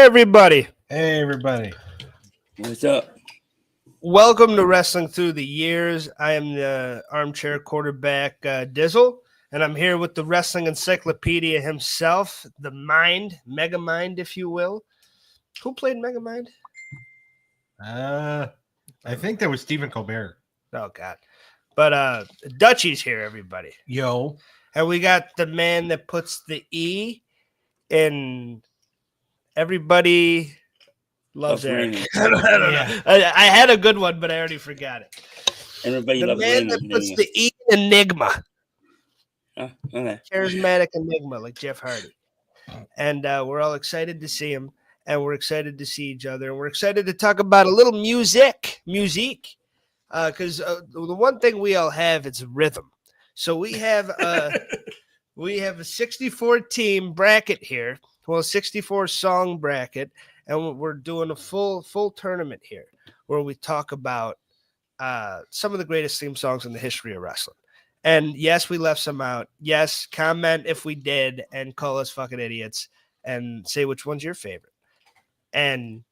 everybody. Hey, everybody. What's up? Welcome to Wrestling Through the Years. I am the armchair quarterback, Dizzle, and I'm here with the wrestling encyclopedia himself, the Mind, Mega Mind, if you will. Who played Mega Mind? I think that was Stephen Colbert. Oh, God. But Dutchy's here, everybody. Yo. And we got the man that puts the E in everybody loves Eric. I don't know. I had a good one, but I already forgot it. Everybody the loves man Raymond. that puts the E in Enigma. Okay. Charismatic Enigma, like Jeff Hardy. And we're all excited to see him, and we're excited to see each other, and we're excited to talk about a little music. Because the one thing we all have is rhythm. So we have a 64 team bracket here, well, a 64 song bracket, and we're doing a full tournament here where we talk about some of the greatest theme songs in the history of wrestling. And yes, we left some out. Yes, comment if we did and call us fucking idiots and say which one's your favorite. And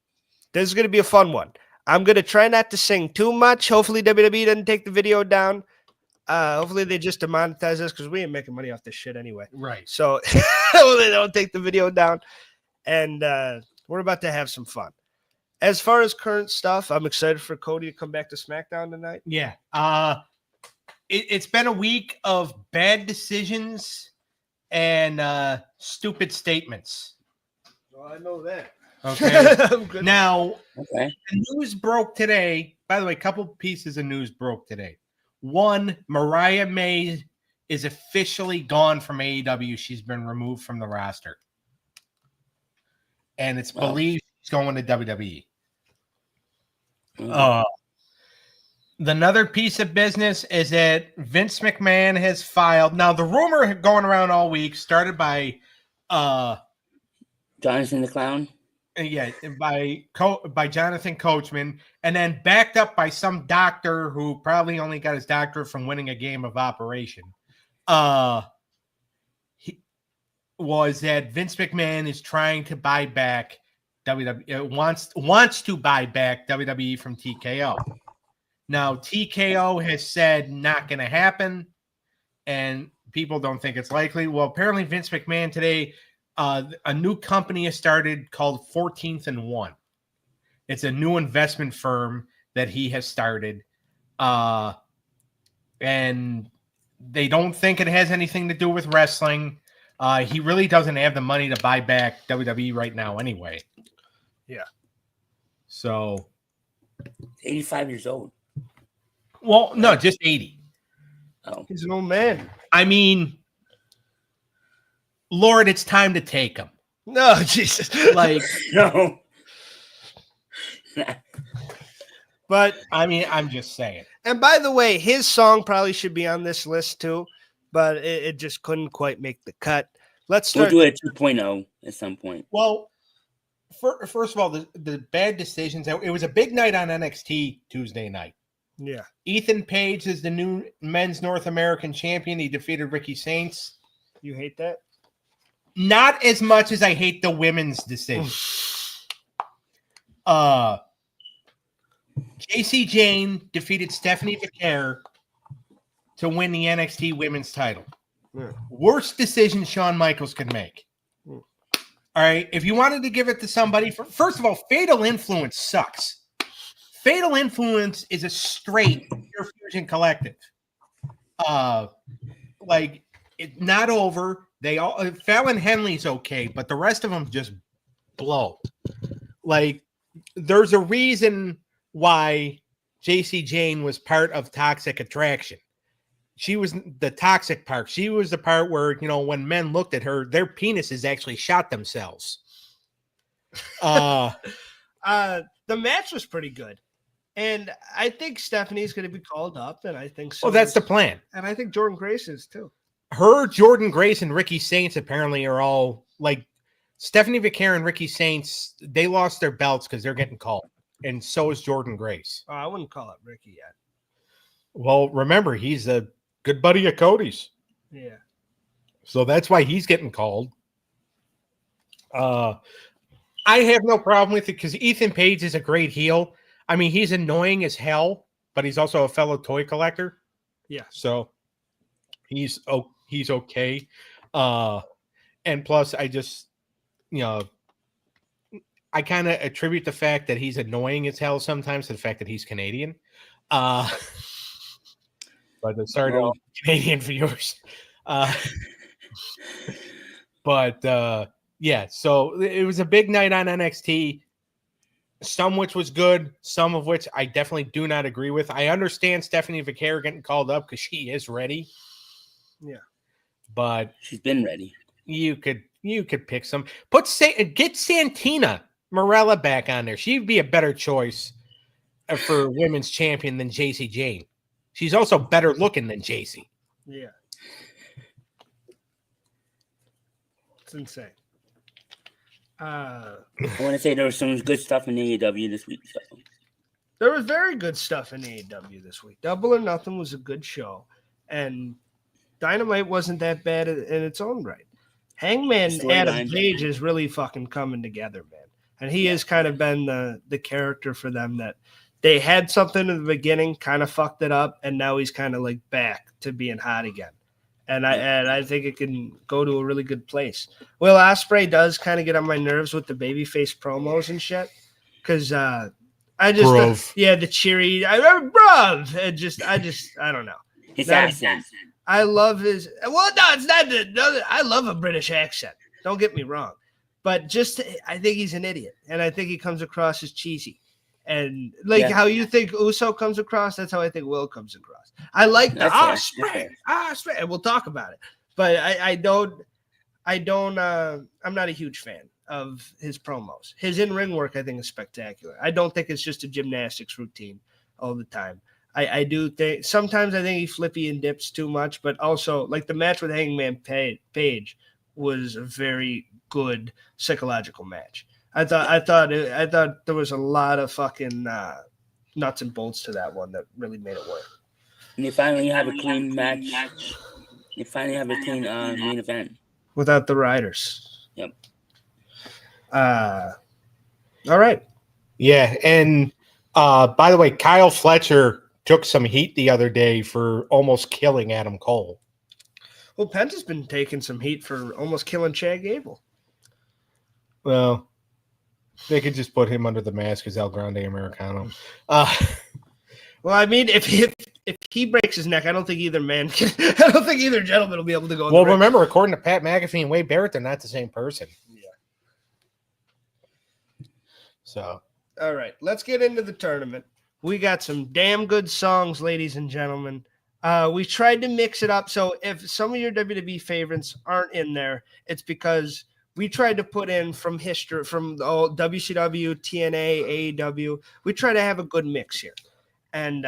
this is going to be a fun one. I'm going to try not to sing too much. Hopefully WWE doesn't take the video down. Hopefully they just demonetize us because we ain't making money off this shit anyway. Right. So hopefully they don't take the video down. And we're about to have some fun. As far as current stuff, I'm excited for Cody to come back to SmackDown tonight. Yeah. It's been a week of bad decisions and stupid statements. Well, I know that. Okay. Now, Okay. the news broke today. By the way, a couple pieces of news broke today. One, Mariah May is officially gone from AEW. She's been removed from the roster. And it's believed she's going to WWE. Another piece of business is that Vince McMahon has filed. Now, the rumor going around all week started by Jonathan the Clown? by Jonathan Coachman, and then backed up by some doctor who probably only got his doctorate from winning a game of Operation. He was that Vince McMahon is trying to buy back WWE, wants to buy back WWE from TKO. Now, TKO has said not going to happen, and people don't think it's likely. Well, apparently Vince McMahon today, a new company has started called 14th and 1. It's a new investment firm that he has started, and they don't think it has anything to do with wrestling. He really doesn't have the money to buy back WWE right now anyway. Yeah. So 85 years old. Well, no, just 80. Oh. He's an old man. I mean, Lord, it's time to take him. No, Jesus. Like, No. But I mean, I'm just saying. And by the way, his song probably should be on this list too, but it just couldn't quite make the cut. Let's start. We'll do it at 2.0 at some point. Well, first of all, the bad decisions. It was a big night on NXT Tuesday night. Yeah. Ethan Page is the new men's North American champion. He defeated Ricky Saints. You hate that? Not as much as I hate the women's decision. JC Jane defeated Stephanie Vicaire to win the NXT women's title. Yeah. Worst decision Shawn Michaels could make. All right. If you wanted to give it to somebody, first of all, Fatal Influence sucks. Fatal Influence is a straight Pure Fusion collective. Like, it's not over. They all Fallon Henley's okay, but the rest of them just blow. Like, there's a reason why JC Jane was part of Toxic Attraction. She was the toxic part. She was the part where, you know, when men looked at her, their penises actually shot themselves. The match was pretty good. And I think Stephanie's going to be called up, and I think so. Well, that's the plan. And I think Jordan Grace is too. Her, Jordan Grace, and Ricky Saints apparently are all like Stephanie Vicaire and Ricky Saints. They lost their belts because they're getting called, and so is Jordan Grace. I wouldn't call it Ricky yet. Well, remember, he's a good buddy of Cody's. Yeah. So that's why he's getting called. I have no problem with it because Ethan Page is a great heel. I mean, he's annoying as hell, but he's also a fellow toy collector. Yeah. So he's okay. And plus, I just, I kind of attribute the fact that he's annoying as hell sometimes to the fact that he's Canadian. But sorry to all Canadian viewers. Yeah, so it was a big night on NXT. Some which was good, some of which I definitely do not agree with. I understand Stephanie Vaquer getting called up because she is ready. Yeah, but she's been ready. You could pick some. Get Santina Morella back on there. She'd be a better choice for women's champion than JC Jane. She's also better looking than JC. Yeah, it's insane. I want to say there was some good stuff in AEW this week. So. There was very good stuff in AEW this week. Double or Nothing was a good show, and Dynamite wasn't that bad in its own right. Hangman Adam Page is really fucking coming together, man. And he has kind of been the character for them that they had something in the beginning, kind of fucked it up, and now he's kind of like back to being hot again. And I think it can go to a really good place. Will Ospreay does kind of get on my nerves with the babyface promos and shit. Because the cheery, I remember, bruv. I don't know. His accent. I love his. Well, no, it's not. I love a British accent. Don't get me wrong, but I think he's an idiot, and I think he comes across as cheesy, and how you think Uso comes across. That's how I think Will comes across. I like the spray, and we'll talk about it. But I don't. I'm not a huge fan of his promos. His in-ring work, I think, is spectacular. I don't think it's just a gymnastics routine all the time. I do think sometimes I think he flippy and dips too much, but also like the match with Hangman Page was a very good psychological match. I thought there was a lot of fucking nuts and bolts to that one that really made it work. And you finally have a clean match. You finally have a clean main event without the riders. Yep. All right. Yeah, and by the way, Kyle Fletcher took some heat the other day for almost killing Adam Cole. Well, Penta's been taking some heat for almost killing Chad Gable. Well, they could just put him under the mask as El Grande Americano. Well, I mean, if he breaks his neck, I don't think either gentleman will be able to go. Well, remember, according to Pat McAfee and Wade Barrett, they're not the same person. Yeah. So. All right, let's get into the tournament. We got some damn good songs, ladies and gentlemen. We tried to mix it up. So if some of your WWE favorites aren't in there, it's because we tried to put in from history, from WCW, TNA, AEW. We try to have a good mix here. And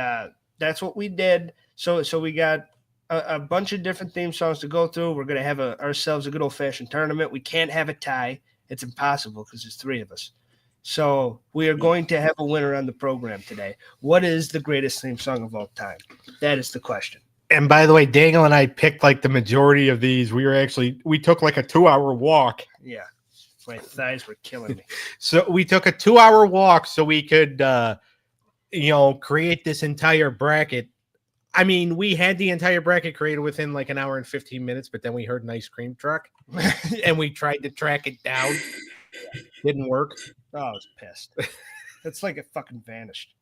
that's what we did. So we got a bunch of different theme songs to go through. We're going to have ourselves a good old-fashioned tournament. We can't have a tie. It's impossible because there's three of us. So we are going to have a winner on the program today. What is the greatest theme song of all time? That is the question. And by the way, Daniel and I picked like the majority of these. We took like a 2-hour walk. Yeah. My thighs were killing me. So we took a 2-hour walk so we could, create this entire bracket. I mean, we had the entire bracket created within like an hour and 15 minutes, but then we heard an ice cream truck and we tried to track it down. Didn't work. Oh, I was pissed. It's like it fucking vanished.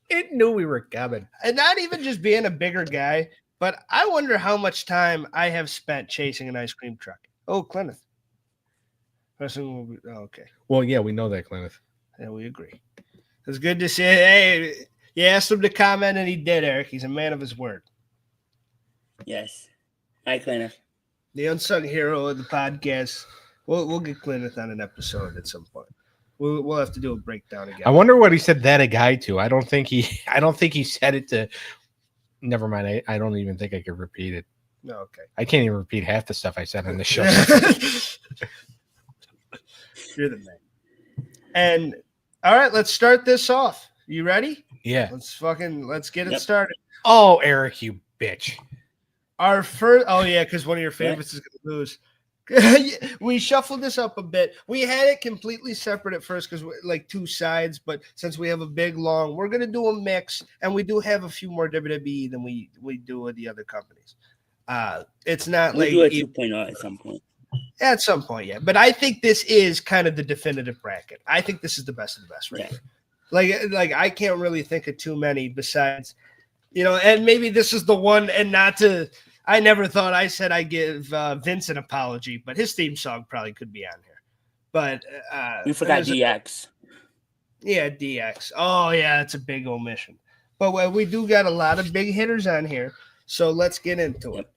It knew we were coming. And not even just being a bigger guy, but I wonder how much time I have spent chasing an ice cream truck. Oh, Clenneth. Okay. Well, yeah, we know that, Clenneth. Yeah, we agree. It's good to see. Hey, you asked him to comment, and he did, Eric. He's a man of his word. Yes. Hi, Clenneth. The unsung hero of the podcast. We'll get Clenneth on an episode at some point. We'll have to do a breakdown again. I wonder what he said that a guy to. I don't think he said it to. Never mind. I don't even think I could repeat it. No, okay. I can't even repeat half the stuff I said on the show. You're the man. And all right, let's start this off. You ready? Yeah. Let's get it started. Oh, Eric, you bitch. Our first. Oh yeah, because one of your favorites is gonna lose. We shuffled this up a bit. We had it completely separate at first because like two sides, but since we have a big long, we're gonna do a mix, and we do have a few more WWE than we do with the other companies. It's not We'll like do a 2.0 at some point. at some point, yeah. But I think this is kind of the definitive bracket. I think this is the best of the best right here. Like I can't really think of too many besides, and maybe this is the one, and not to. I never thought I said I give Vince an apology, but his theme song probably could be on here. But we forgot DX. Yeah, DX. Oh yeah, it's a big omission. But we do got a lot of big hitters on here, so let's get into it.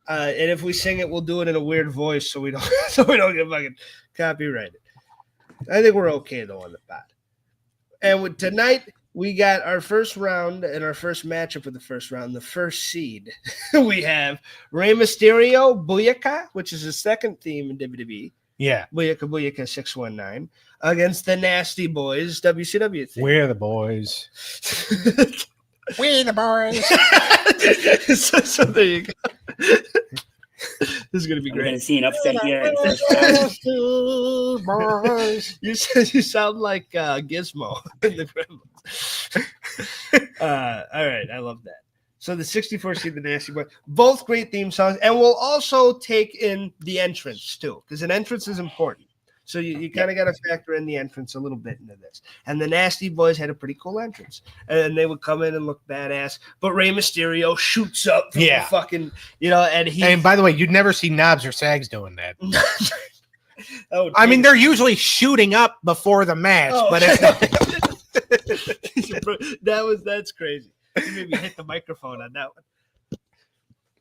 And if we sing it, we'll do it in a weird voice, so we don't get fucking copyrighted. I think we're okay though on the pod. And tonight we got our first round and our first matchup of the first round, the first seed. We have Rey Mysterio, Booyaka, which is his second theme in WWE. Yeah. Booyaka 619 against the Nasty Boys, WCW theme. We're the boys. We the boys. so there you go. This is gonna be great. We're gonna see an upset here. You sound like Gizmo in the Gremlins. All right, I love that. So the 64 seed, the Nasty Boy, both great theme songs, and we'll also take in the entrance too, because an entrance is important. So you kind of got to factor in the entrance a little bit into this. And the Nasty Boys had a pretty cool entrance, and they would come in and look badass. But Rey Mysterio shoots up from the fucking, and by the way, you'd never see Knobs or Sags doing that. Oh, I mean, they're usually shooting up before the match, but that's crazy. You made me hit the microphone on that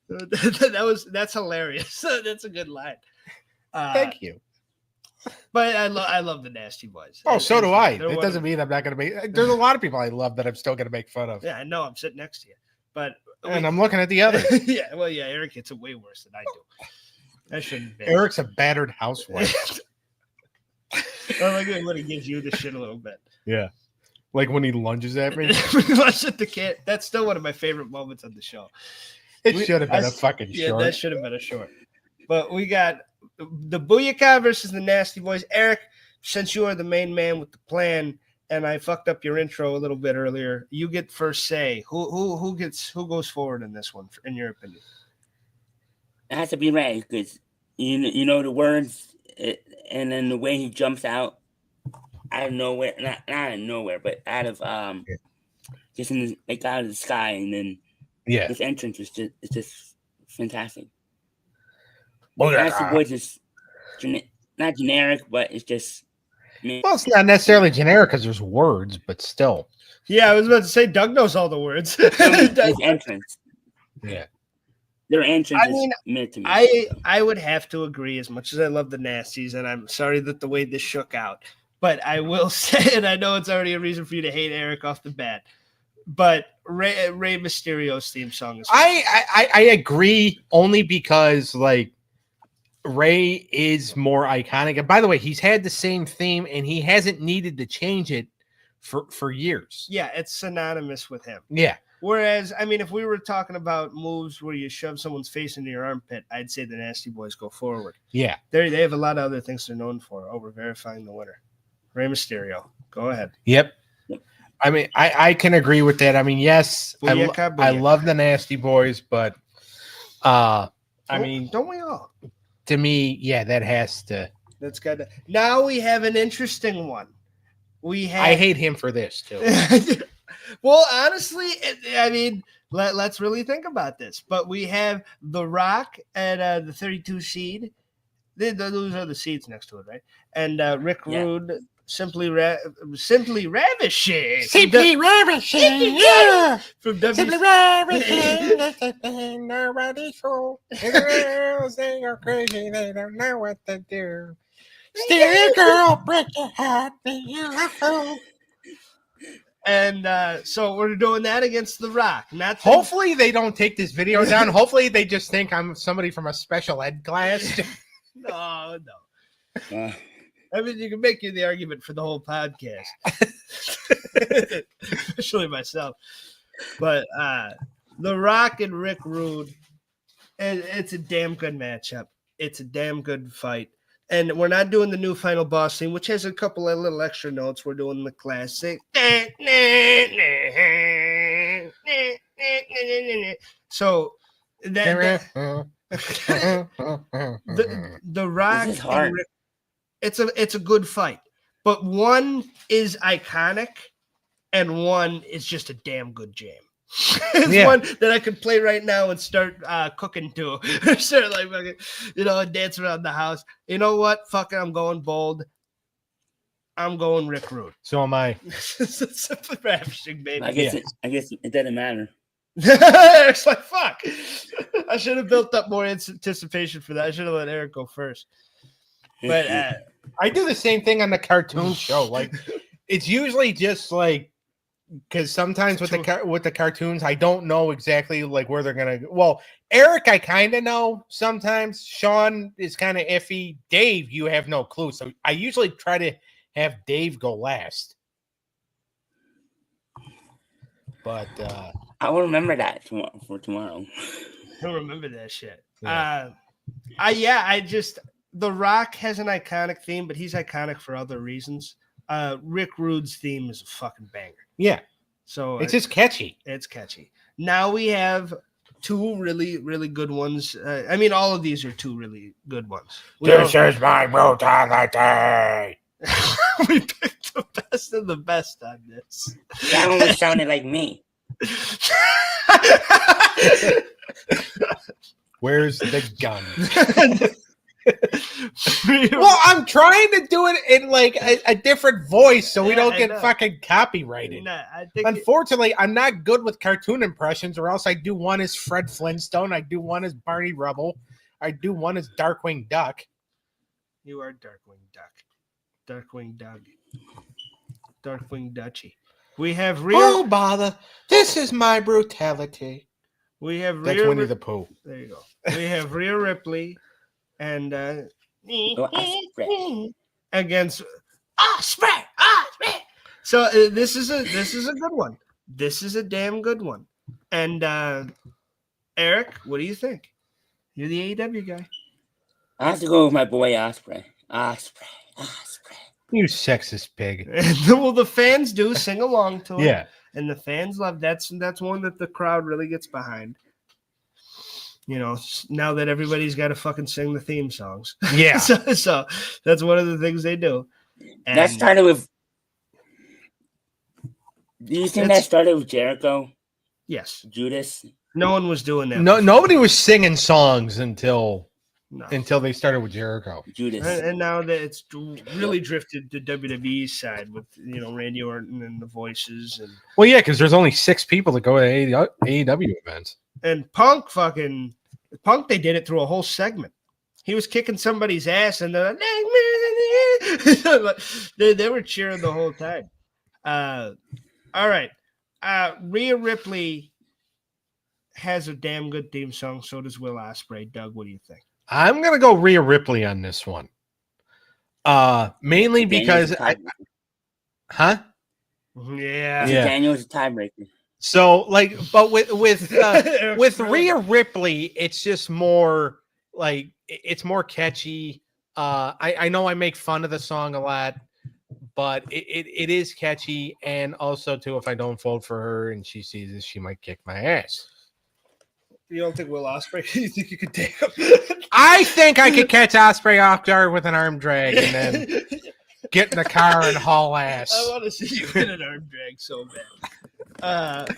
one. That's hilarious. That's a good line. Thank you. But I love the Nasty Boys. Oh, so do I. It doesn't mean I'm not going to make. There's a lot of people I love that I'm still going to make fun of. Yeah, I know. I'm sitting next to you, but I'm looking at the other. Yeah, well, yeah. Eric gets it way worse than I do. I shouldn't be. Eric's a battered housewife. I like it when he gives you the shit a little bit. Yeah, like when he lunges at me. That's still one of my favorite moments of the show. It should have been a fucking short. Yeah, that should have been a short. But we got the Booyaka versus the Nasty Boys. Eric, since you are the main man with the plan, and I fucked up your intro a little bit earlier, you get first say. Who goes forward in this one, in your opinion? It has to be Ray, because you know the words, and then the way he jumps out of nowhere, not out of nowhere, but out of just in out of the sky, and then his entrance is just fantastic. Nasty Boys is not generic, but it's just. Well, it's not necessarily generic because there's words, but still. Yeah, I was about to say Doug knows all the words. His entrance. Yeah. Their entrance is mid to me. I would have to agree, as much as I love the Nasties, and I'm sorry that the way this shook out. But I will say, and I know it's already a reason for you to hate Eric off the bat, but Rey Mysterio's theme song is. I agree only because like Ray is more iconic. And by the way, he's had the same theme and he hasn't needed to change it for years. Yeah, it's synonymous with him. Yeah. Whereas, I mean, if we were talking about moves where you shove someone's face into your armpit, I'd say the Nasty Boys go forward. Yeah. They have a lot of other things they're known for. Oh, we're verifying the winner. Rey Mysterio. Go ahead. Yep. I mean, I can agree with that. I mean, yes, Booyaka. I love the Nasty Boys, but I mean, don't we all? To me, yeah, that has to. That's got to. Now we have an interesting one. I hate him for this too. Well, honestly, I mean, let's really think about this. But we have The Rock at the 32 seed. Those are the seeds next to it, right? And Rick Rude, Simply Ravishing. Simply Ravishing, yeah. From W. Simply Ravishing, nobody's fool. Girls, they are crazy, they don't know what to do. Still, girl, break your heart, you're a fool. And so we're doing that against The Rock. Hopefully they don't take this video down. Hopefully they just think I'm somebody from a special ed class. No. I mean, you can make the argument for the whole podcast, especially myself. But The Rock and Rick Rude, it's a damn good matchup. It's a damn good fight. And we're not doing the new final boss theme, which has a couple of little extra notes. We're doing the classic. So the Rock This is and hard. Rick, it's a good fight, but one is iconic and one is just a damn good jam. It's one that I could play right now and start cooking to. Start like fucking, dance around the house. You know what? Fuck it, I'm going bold. I'm going Rick Rude. So am I. It's ravishing, baby. I guess it doesn't matter. It's like fuck. I should have built up more anticipation for that. I should have let Eric go first. But I do the same thing on the cartoon show. Like, it's usually just like, because sometimes with the cartoons, I don't know exactly like where they're gonna. Well, Eric, I kind of know. Sometimes Sean is kind of iffy. Dave, you have no clue. So I usually try to have Dave go last. But I will remember that for tomorrow. He'll remember that shit. Yeah. The Rock has an iconic theme, but he's iconic for other reasons. Rick Rude's theme is a fucking banger. Yeah. So it's just catchy. It's catchy. Now we have two really, really good ones. I mean, all of these are two really good ones. This is my brutality. We picked the best of the best on this. That one sounded like me. Where's the gun? Well, I'm trying to do it in like a different voice so we don't get fucking copyrighted. Unfortunately, I'm not good with cartoon impressions, or else I do one as Fred Flintstone, I do one as Barney Rubble, I do one as Darkwing Duck. You are Darkwing Duck. Darkwing Doug. Darkwing Dutchy. We have Rhea. Oh, bother. This is my brutality. We have That's Winnie the Pooh. There you go. We have Rhea Ripley and against Osprey. So this is a good one. This is a damn good one. And Eric, what do you think? You're the AEW guy. I have to go with my boy Osprey. Osprey. You sexist pig. Well, the fans do sing along to it. Yeah. And the fans love that's one that the crowd really gets behind. Now that everybody's got to fucking sing the theme songs. Yeah. so that's one of the things they do. And that started with. Do you think that started with Jericho? Yes. Judas? No one was doing that. No, nobody was singing songs until they started with Jericho. Judas. And now that it's really drifted to WWE's side with Randy Orton and the voices and well, yeah, because there's only 6 people that go to AEW events. And Punk, they did it through a whole segment. He was kicking somebody's ass, and they're like, they were cheering the whole time. All right, Rhea Ripley has a damn good theme song. So does Will Ospreay. Doug, what do you think? I'm gonna go Rhea Ripley on this one. Mainly because Yeah. Daniel's a tiebreaker. So but with Rhea Ripley, it's just more like it's more catchy. I know I make fun of the song a lot, but it is catchy, and also too, if I don't vote for her and she sees this, she might kick my ass. You don't think Will Ospreay? You think you could take him? I think I could catch Ospreay off guard with an arm drag and then get in the car and haul ass. I want to see you in an arm drag so bad.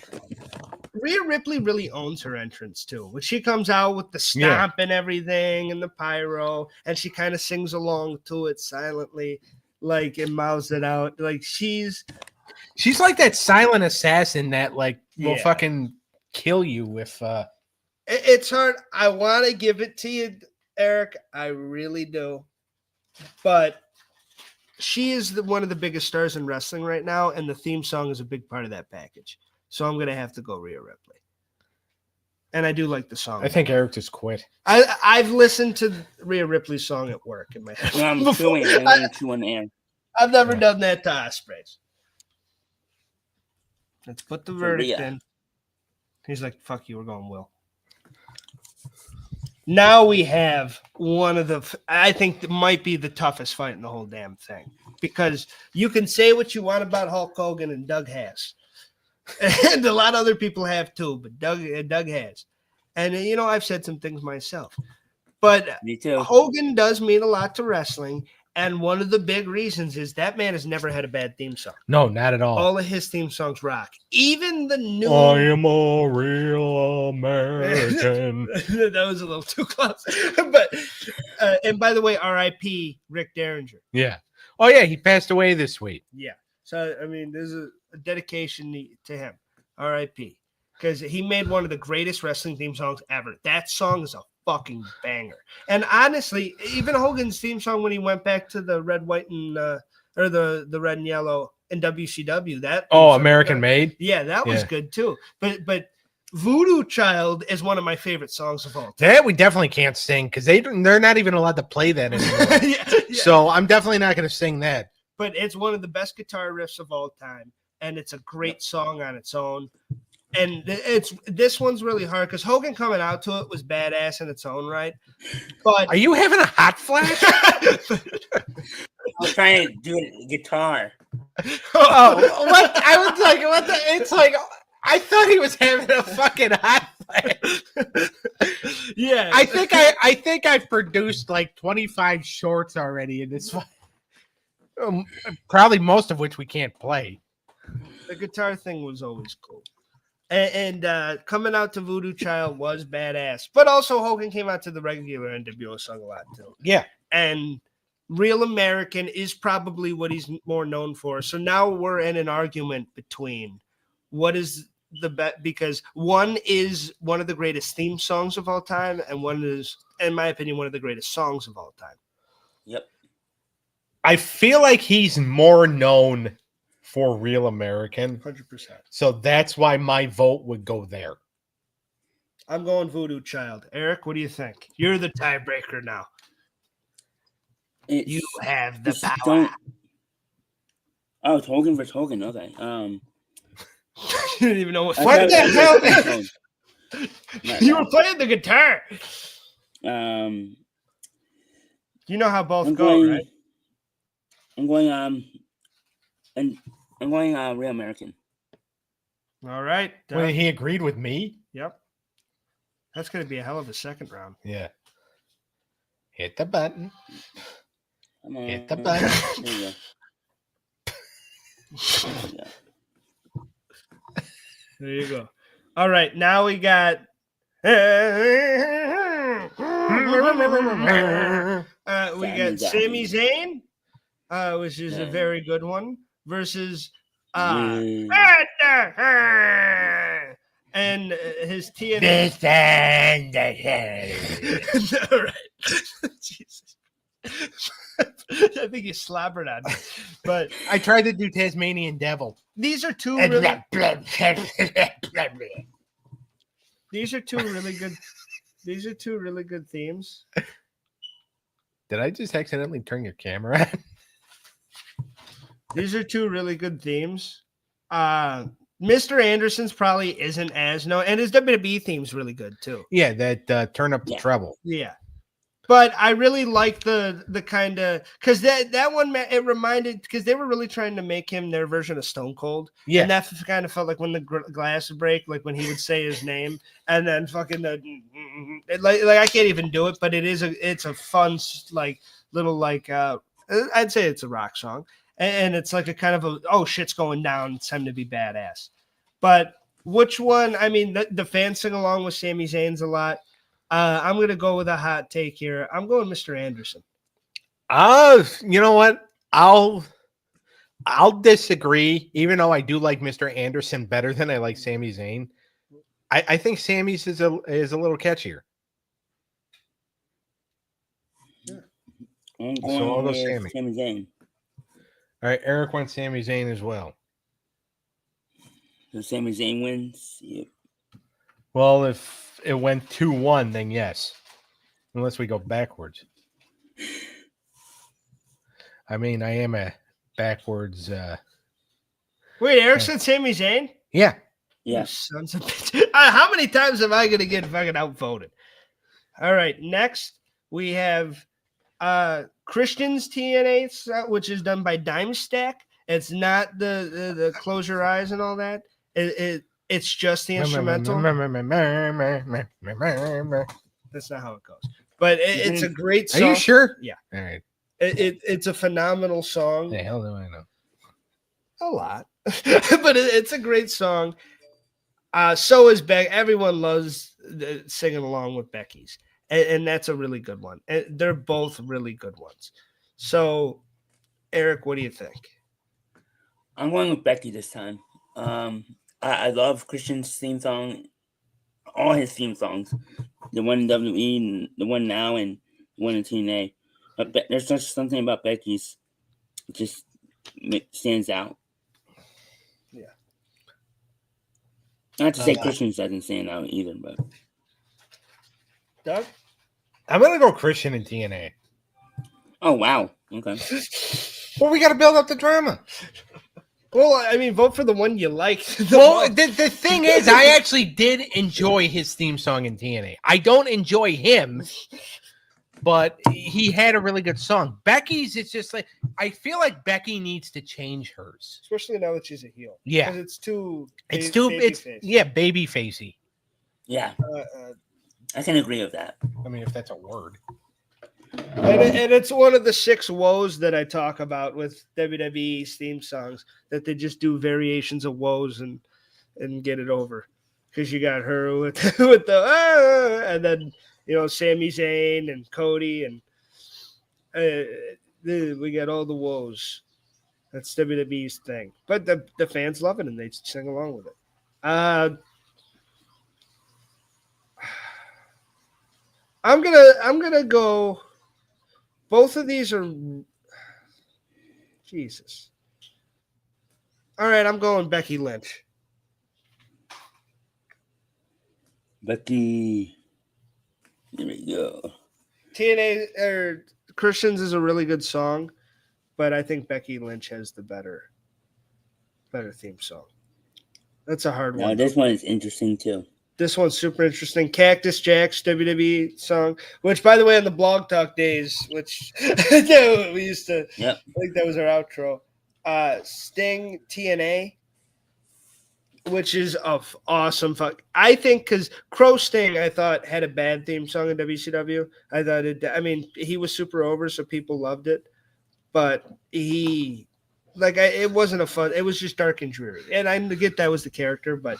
Rhea Ripley really owns her entrance too. When she comes out with the stomp and everything and the pyro, and she kind of sings along to it silently, like and mouths it out. Like she's like that silent assassin that will fucking kill you if. It's hard. I want to give it to you, Eric. I really do, but she is one of the biggest stars in wrestling right now, and the theme song is a big part of that package. So I'm gonna have to go Rhea Ripley, and I do like the song. I think Eric just quit. I've listened to Rhea Ripley's song at work in my head. No, I'm doing it. I'm on the air. I've never done that to Ospreys. Let's put the verdict in. He's like, "Fuck you, we're going Will." Now we have I think it might be the toughest fight in the whole damn thing, because you can say what you want about Hulk Hogan, and Doug has, and a lot of other people have too, but Doug has, and I've said some things myself, but Me too. Hogan does mean a lot to wrestling. And one of the big reasons is that man has never had a bad theme song. No, not at all. All of his theme songs rock. Even the new. I am a real American. That was a little too close. But and by the way, R.I.P. Rick Derringer. Yeah. Oh yeah, he passed away this week. Yeah. So I mean, there's a dedication to him. R.I.P. Because he made one of the greatest wrestling theme songs ever. That song is a fucking banger. And honestly, even Hogan's theme song when he went back to the red, white, and or the red and yellow in WCW, that American Made. Yeah, that was good too. But Voodoo Child is one of my favorite songs of all time. That we definitely can't sing because they're not even allowed to play that anymore. Yeah. So I'm definitely not going to sing that. But it's one of the best guitar riffs of all time, and it's a great song on its own. And this one's really hard because Hogan coming out to it was badass in its own right. But are you having a hot flash? I'm trying to do a guitar. Oh, what? I was like, what the? It's like I thought he was having a fucking hot flash. Yeah, I think I've produced like 25 shorts already in this. Probably most of which we can't play. The guitar thing was always cool. And coming out to Voodoo Child was badass. But also Hogan came out to the regular NWO song a lot too. Yeah. And Real American is probably what he's more known for. So now we're in an argument between what is the best, because one is one of the greatest theme songs of all time, and one is, in my opinion, one of the greatest songs of all time. Yep. I feel like he's more known for Real American. 100%. So that's why my vote would go there. I'm going Voodoo Child. Eric, what do you think? You're the tiebreaker now. You have the power. Oh, it's Hogan versus Hogan. Okay. You didn't even know what the hell? You were playing the guitar. You know how both go, right? I'm going Real American. All right. Wait, he agreed with me? Yep. That's going to be a hell of a second round. Yeah. Hit the button. Hit the button. There you go. There you go. All right. Now we got. We got Sami Zayn, which is a very good one, versus and his TNA. All right. Jesus. I think you slobbered on me. But I tried to do Tasmanian Devil. These are two really good themes. Did I just accidentally turn your camera on? These are two really good themes. Mr. Anderson's probably isn't as known, and his WWE theme's really good too. Yeah, that turn up the treble. Yeah. But I really like the kind of, because that one, it reminded, because they were really trying to make him their version of Stone Cold. Yeah. And that kind of felt like when the glass would break, like when he would say his name, and then fucking like I can't even do it, but it's a fun, like little, like I'd say it's a rock song, and it's like a kind of oh shit's going down, it's time to be badass. But which one? I mean, the fans sing along with Sami Zayn's a lot. I'm going to go with a hot take here. I'm going Mr. Anderson. You know what? I'll disagree, even though I do like Mr. Anderson better than I like Sami Zayn. I think Sami's is a little catchier. Yeah. So I'll go Sami. Sami Zayn. All right, Eric went Sami Zayn as well. So Sami Zayn wins. Yep. Well, if it went 2-1, then yes. Unless we go backwards. I mean, I am a backwards. Wait, Eric said Sami Zayn? Yeah. Yeah. Sons of bitch. How many times am I going to get fucking outvoted? All right, next We have Christian's TNA, which is done by Dime Stack. It's not the close your eyes and all that. It's just the instrumental. That's not how it goes. But it's a great song. Are you sure? Yeah. All right. It's a phenomenal song. The hell do I know? A lot. But it's a great song. So is Beck. Everyone loves singing along with Becky's. And that's a really good one. And they're both really good ones. So, Eric, what do you think? I'm going with Becky this time. I love Christian's theme song, all his theme songs, the one in WWE, and the one now, and the one in TNA. But there's just something about Becky's that just stands out. Yeah. Not to say Christian's doesn't stand out either, but. Doug? I'm going to go Christian in TNA. Oh, wow. Okay. Well, we got to build up the drama. Well, I mean, vote for the one you like. The thing is, I actually did enjoy his theme song in TNA. I don't enjoy him, but he had a really good song. Becky's, it's just like, I feel like Becky needs to change hers. Especially now that she's a heel. Yeah. Because it's too baby facey. Yeah. I can agree with that. I mean, if that's a word. And it's one of the 6 woes that I talk about with WWE's theme songs, that they just do variations of woes and get it over. Because you got her with the and then Sami Zayn and Cody and we got all the woes. That's WWE's thing. But the fans love it and they sing along with it. I'm gonna go. Both of these are Jesus. All right, I'm going Becky Lynch. Becky. Here we go. TNA or Christians is a really good song, but I think Becky Lynch has the better theme song. That's a hard one. No, this one is interesting too. This one's super interesting. Cactus Jack's WWE song, which, by the way, in the Blog Talk days, which we used to, I think that was our outro. Sting TNA, which is awesome. I think because Crow Sting, I thought, had a bad theme song in WCW. I thought he was super over, so people loved it. But it wasn't it was just dark and dreary. And I get that was the character, but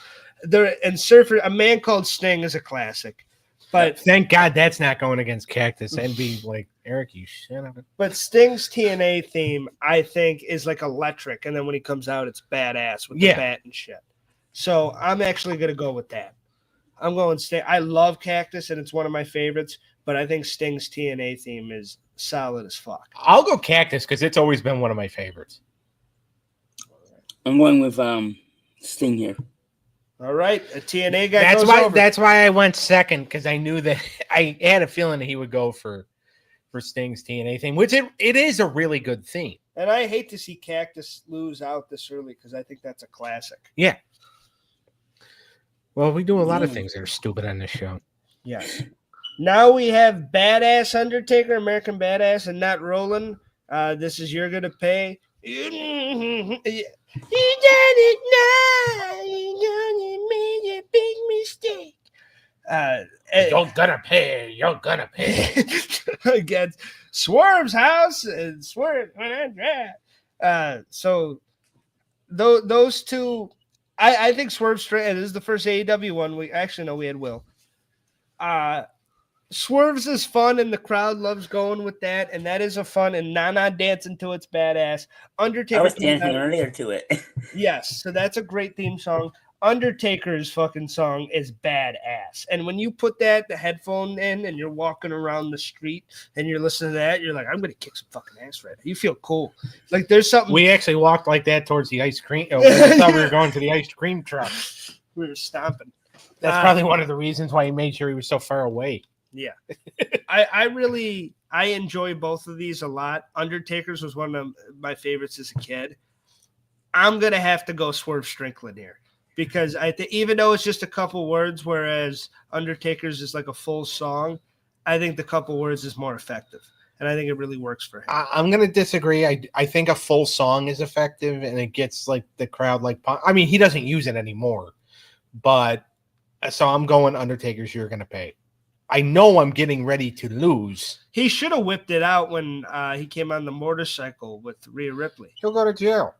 Surfer, A Man Called Sting is a classic. But thank God that's not going against Cactus. And be like, Eric, you shut up. But Sting's TNA theme, I think, is like electric. And then when he comes out, it's badass with the bat and shit. So I'm actually going to go with that. I'm going Sting. I love Cactus, and it's one of my favorites. But I think Sting's TNA theme is solid as fuck. I'll go Cactus because it's always been one of my favorites. I'm going with Sting here. All right, a TNA guy. That's why I went second, because I knew that I had a feeling that he would go for Sting's TNA theme, which it is a really good theme. And I hate to see Cactus lose out this early because I think that's a classic. Yeah. Well, we do a lot of things that are stupid on this show. Yes. Now we have Badass Undertaker, American Badass, and not Roland. This is You're Gonna Pay. You done it now. You made a big mistake. You're gonna pay. You're gonna pay. Against Swerve's house and Swerve. So those two, I think Swerve straight. And this is the first AEW one. We actually know we had Will. Swerve's is fun, and the crowd loves going with that, and that is a fun, and Nana dancing to it's badass. Undertaker. I was dancing earlier to it. Yes, so that's a great theme song. Undertaker's fucking song is badass, and when you put the headphone in, and you're walking around the street, and you're listening to that, you're like, I'm gonna kick some fucking ass right now. You feel cool. Like there's something. We actually walked like that towards the ice cream. I thought we were going to the ice cream truck. We were stomping. That's probably one of the reasons why he made sure he was so far away. Yeah. I enjoy both of these a lot. Undertaker's was one of my favorites as a kid. I'm going to have to go Swerve Strickland here because I think even though it's just a couple words, whereas Undertaker's is like a full song, I think the couple words is more effective, and I think it really works for him. I'm going to disagree. I think a full song is effective, and it gets like the crowd like. I mean, he doesn't use it anymore, but so I'm going Undertaker's You're Gonna Pay. I know I'm getting ready to lose. He should have whipped it out when he came on the motorcycle with Rhea Ripley. He'll go to jail.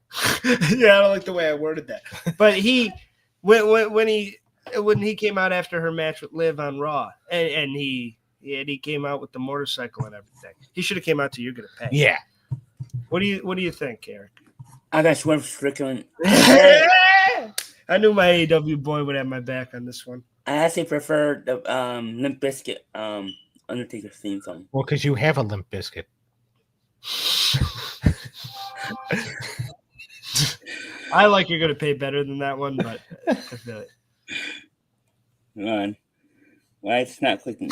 Yeah, I don't like the way I worded that. But when he came out after her match with Liv on Raw, and he came out with the motorcycle and everything. He should have came out to You're Gonna Pay. Yeah. What do you think, Eric? I got Swerve Strickland. I knew my AEW boy would have my back on this one. I actually prefer the Limp Bizkit Undertaker's theme song. Well, because you have a Limp Bizkit. I like You're Gonna Pay better than that one, but I feel it. Come on. Why it's not clicking?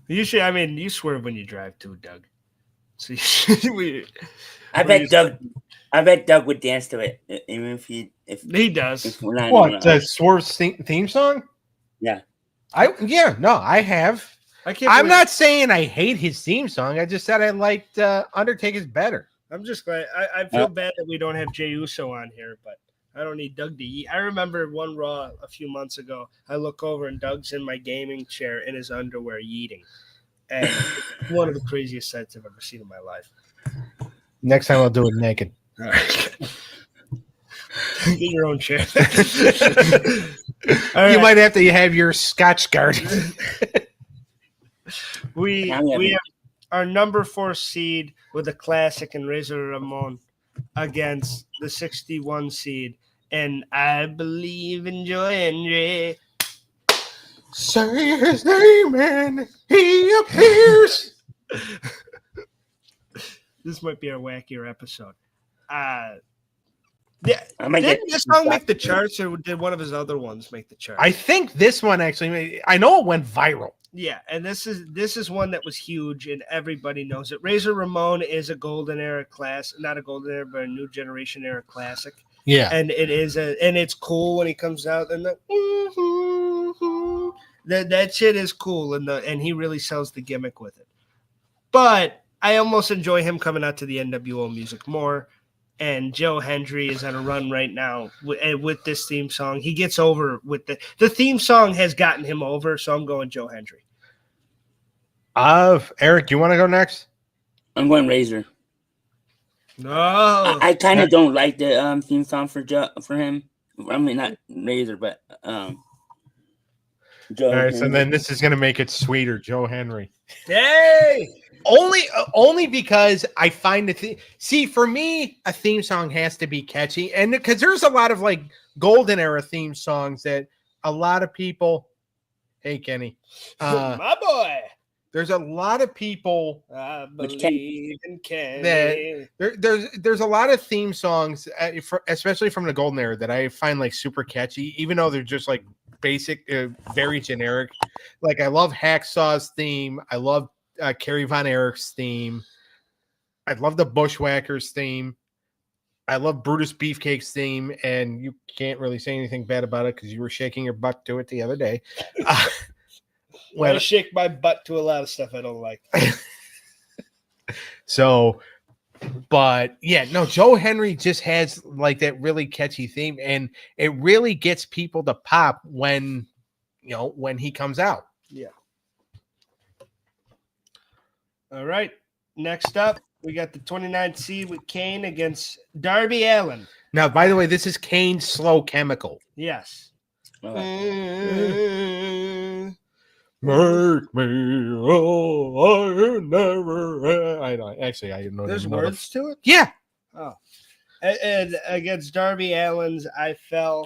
You should. I mean, you swerve when you drive too, Doug. So I bet Doug would dance to it, even if he does. If we're not What, the Swerve's theme song? Yeah. I have. I'm not saying I hate his theme song. I just said I liked Undertaker's better. I'm just glad. I feel bad that we don't have Jey Uso on here, but I don't need Doug to eat. I remember one Raw a few months ago. I look over and Doug's in my gaming chair in his underwear yeeting. And it's one of the craziest sights I've ever seen in my life. Next time I'll do it naked. All right. Get your own chair. You might have to have your Scotch guard. We have our number 4 seed with a classic and Razor Ramon against the 61 seed. And I believe in Joe Hendry. Say his name and he appears. This might be our wackier episode. Didn't this song make the charts, or did one of his other ones make the charts? I think this one actually. I know it went viral. Yeah, and this is one that was huge, and everybody knows it. Razor Ramon is a golden era not a golden era, but a new generation era classic. Yeah, and it's cool when he comes out, and that shit is cool, and he really sells the gimmick with it. But I almost enjoy him coming out to the NWO music more. And Joe Hendry is on a run right now with this theme song. He gets over with the theme song has gotten him over, so I'm going Joe Hendry. Eric, you want to go next? I'm going Razor. No, I kind of don't like the theme song for him. I mean, not Razor, but Joe. All right, so then this is going to make it sweeter, Joe Hendry. Hey. Only because I find for me, a theme song has to be catchy, and because there's a lot of like golden era theme songs that a lot of people. Hey, Kenny, my boy. There's a lot of people. I believe in Kenny. There's a lot of theme songs, especially from the golden era, that I find like super catchy, even though they're just like basic, very generic. Like I love Hacksaw's theme. I love Kerry Von Erich's theme. I love the Bushwhackers theme. I love Brutus Beefcake's theme, and you can't really say anything bad about it because you were shaking your butt to it the other day. I shake my butt to a lot of stuff I don't like. So, but yeah, no, Joe Hendry just has like that really catchy theme, and it really gets people to pop when he comes out. Yeah. All right. Next up, we got the 29th seed with Kane against Darby Allin. Now, by the way, this is Kane's Slow Chemical. Yes. Make me, I never. I don't actually. I know. There's words to it. Yeah. Oh. And against Darby Allin's, I fell.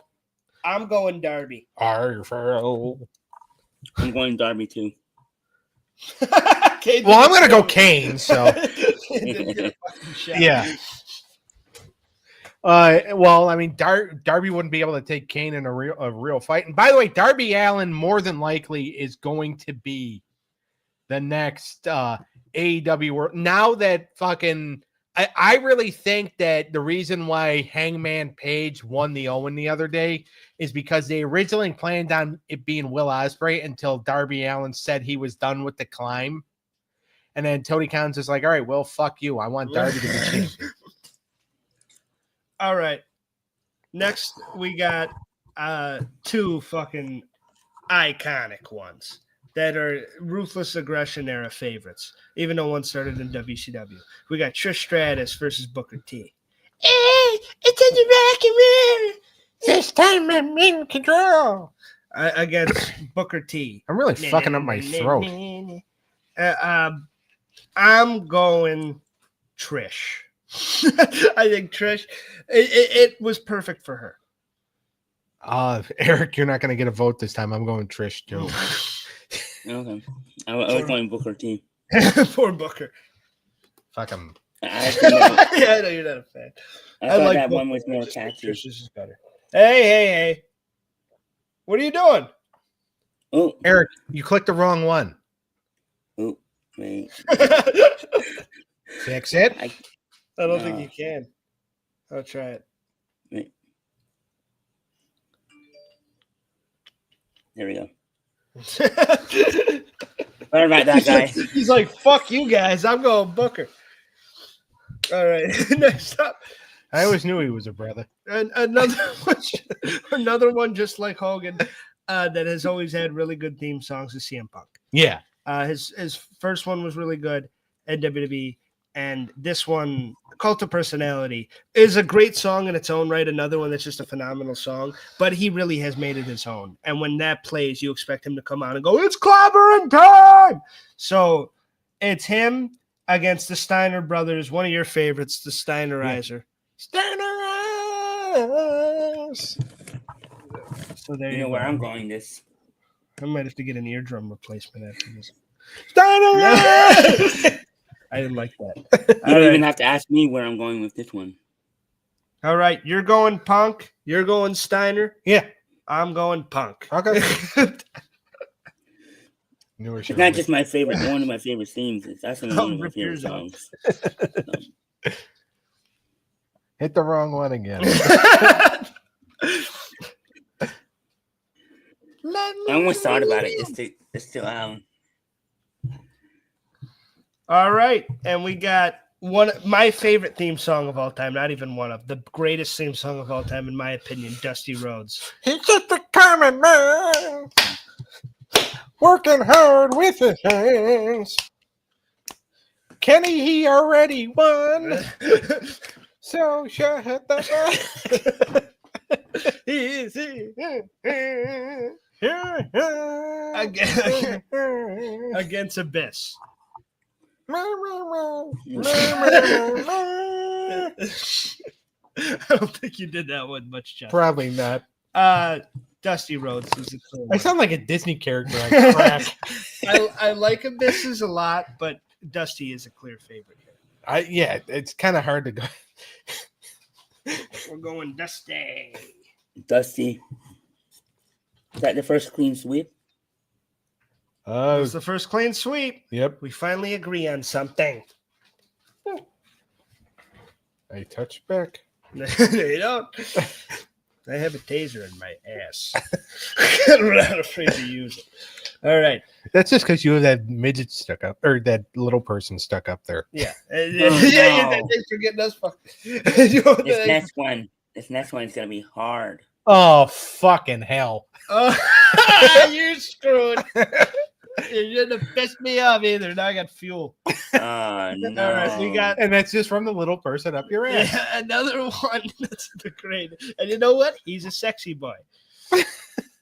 I'm going Darby. I fell. I'm going Darby too. Well, I'm gonna go Kane. So yeah. Well, I mean, Darby wouldn't be able to take Kane in a real fight. And by the way, Darby Allin more than likely is going to be the next AEW world. Now that fucking I really think that the reason why Hangman Page won the Owen the other day is because they originally planned on it being Will Ospreay until Darby Allin said he was done with the climb. And then Tony Khan's is like, all right, well, fuck you. I want Darby to be champion. All right. Next, we got two fucking iconic ones that are Ruthless Aggression era favorites, even though one started in WCW. We got Trish Stratus versus Booker T. Hey, it's in the rock and roll. This time I'm in control. Against Booker T. I'm really fucking up my throat. I'm going Trish. I think Trish, it was perfect for her. Eric, you're not going to get a vote this time. I'm going Trish, too. Okay. I was going Booker T. Poor Booker. Fuck him. I know you're not a fan. thought like that Booker. one was more catchy. Trish is better. Hey. What are you doing? Oh, Eric, you clicked the wrong one. oh, wait. Fix it. I don't think you can. I'll try it. Wait. There we go. Sorry about that, guys. He's like, fuck you guys. I'm going Booker. All right. Next up. I always knew he was a brother. And another one just like Hogan that has always had really good theme songs is CM Punk. Yeah. His first one was really good at WWE. And this one, Cult of Personality, is a great song in its own right. Another one that's just a phenomenal song. But he really has made it his own. And when that plays, you expect him to come out and go, it's clobbering time! So it's him against the Steiner brothers, one of your favorites, the Steinerizer. Steinerize! So there You know where I'm going this. I might have to get an eardrum replacement after this. Steinerize! I didn't like that. You don't even have to ask me where I'm going with this one. All right, you're going Punk. You're going Steiner. Yeah. I'm going Punk. Okay. It's not just my favorite. One of my favorite themes. It's actually one of my favorite songs. Hit the wrong one again. I almost thought about it just to All right, and we got my favorite theme song of all time, not even one of the greatest theme song of all time, in my opinion, Dusty Rhodes. He's just a common man, working hard with his hands. Kenny, he already won, so shut the Easy. Against Abyss. I don't think you did that one much, Jeff. Probably not. Dusty Rhodes is a cool I one. sound like a Disney character. I crack. I like Abysses a lot, but Dusty is a clear favorite here. Yeah, it's kind of hard to go. We're going Dusty. Dusty. Is that the first clean sweep? It's the first clean sweep. Yep. We finally agree on something. I touch back. You don't. I have a taser in my ass. I'm not afraid to use it. All right. That's just because you have that midget stuck up, or that little person stuck up there. Yeah. No. Thanks for getting us fucked. This next one's gonna be hard. Oh, fucking hell. You're screwed. You shouldn't have pissed me off either. Now I got fuel. No. All right, we got And that's just from the little person up your ass. another one. That's the great. And you know what? He's a sexy boy,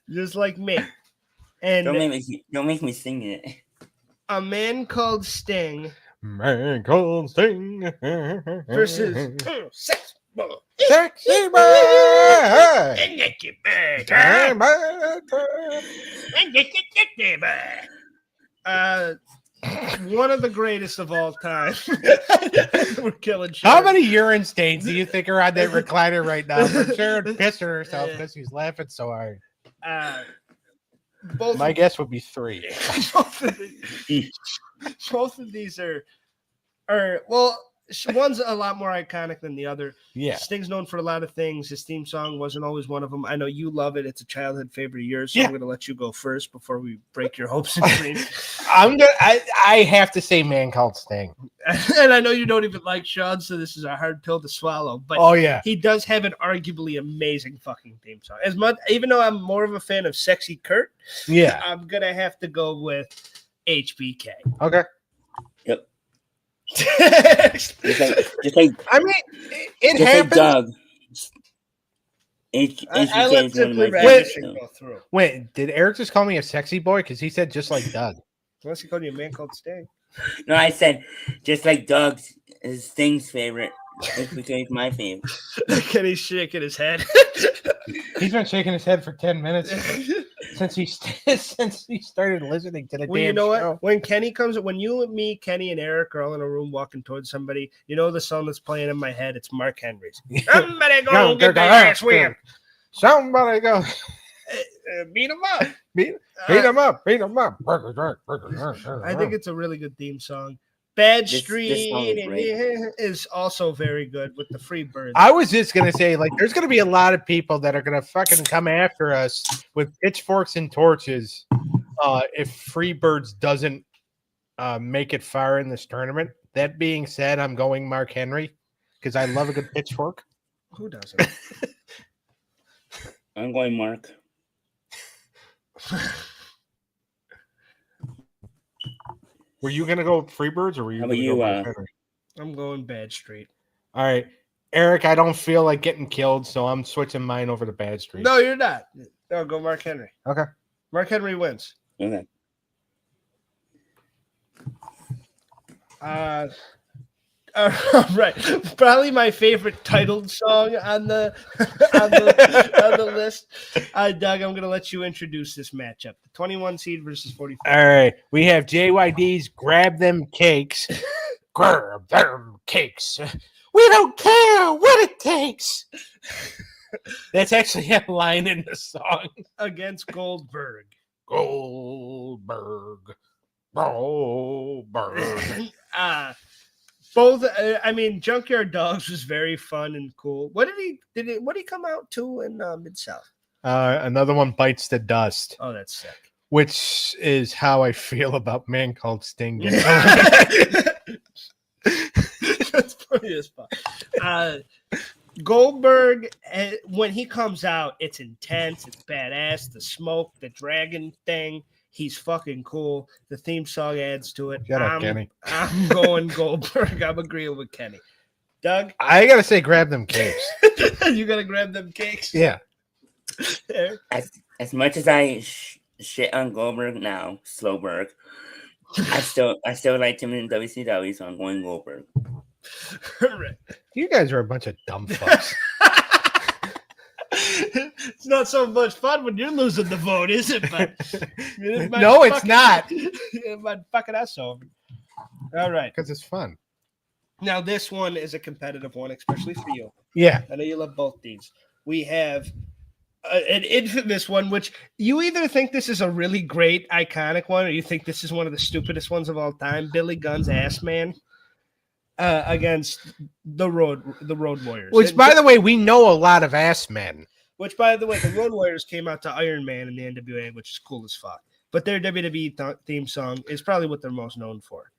just like me. And Don't make me sing it. a man called Sting Man called Sting versus sex boy. Sexy boy. One of the greatest of all time. We're killing shit. How many urine stains do you think are on that recliner right now? For sure, pissed herself because she's laughing so hard. My guess would be 3. Both of these are well, One's a lot more iconic than the other. Yeah. Sting's known for a lot of things. His theme song wasn't always one of them. I know you love it. It's a childhood favorite of yours, so I'm going to let you go first before we break your hopes and dreams. I have to say Man Called Sting. And I know you don't even like Sean, so this is a hard pill to swallow. But he does have an arguably amazing fucking theme song. As much, even though I'm more of a fan of Sexy Kurt, I'm going to have to go with HBK. Okay. Yep. just like I mean, it happens. Doug. I let Simply Ravishing go through. Wait, did Eric just call me a sexy boy? Because he said just like Doug. Unless he called you a Man Called Sting. No, I said just like Doug's is Sting's favorite. HBK is my favorite. Kenny's shaking his head. He's been shaking his head for 10 minutes since he started listening to the well, damn you know show. what? When Kenny comes, when you and me, Kenny and Eric are all in a room walking towards somebody, you know the song that's playing in my head? It's Mark Henry's. Somebody go get that ass win. Somebody go. Beat him up. Beat him up. Beat him up. I think it's a really good theme song. Bad Street is also very good with the Freebirds. I was just going to say, like, there's going to be a lot of people that are going to fucking come after us with pitchforks and torches if Freebirds doesn't make it far in this tournament. That being said, I'm going Mark Henry because I love a good pitchfork. Who doesn't? I'm going Mark. Were you going to go with Freebirds or were you going to go Mark Henry? I'm going Bad Street. All right. Eric, I don't feel like getting killed, so I'm switching mine over to Bad Street. No, you're not. No, go Mark Henry. Okay. Mark Henry wins. Okay. Right. Probably my favorite titled song on the list. Doug, I'm gonna let you introduce this matchup. The 21 seed versus 44. All right. We have JYD's Grab Them Cakes. Grab them cakes. We don't care what it takes. That's actually a line in the song. Against Goldberg. Goldberg. Both, I mean, Junkyard Dogs was very fun and cool. What did he come out to in Mid-South? Another one, Bites the Dust. Oh, that's sick. Which is how I feel about Man Called Sting. That's funny as fuck. Goldberg, when he comes out, it's intense, it's badass. The smoke, the dragon thing. He's fucking cool. The theme song adds to it. Shut up, Kenny. I'm going Goldberg. I'm agreeing with Kenny. Doug? I got to say, grab them cakes. You got to grab them cakes? Yeah. As much as I shit on Goldberg now, Slowberg, I still like him in WCW, so I'm going Goldberg. Right. You guys are a bunch of dumb fucks. It's not so much fun when you're losing the vote, is it? But no, it's not. My fucking ass over. All right, because it's fun. Now this one is a competitive one, especially for you. Yeah, I know you love both these. We have an infamous one, which you either think this is a really great, iconic one, or you think this is one of the stupidest ones of all time. Billy Gunn's Ass Man. Against the Road Warriors. Which, by the way, we know a lot of ass men. Which, by the way, the Road Warriors came out to Iron Man in the NWA, which is cool as fuck. But their WWE theme song is probably what they're most known for.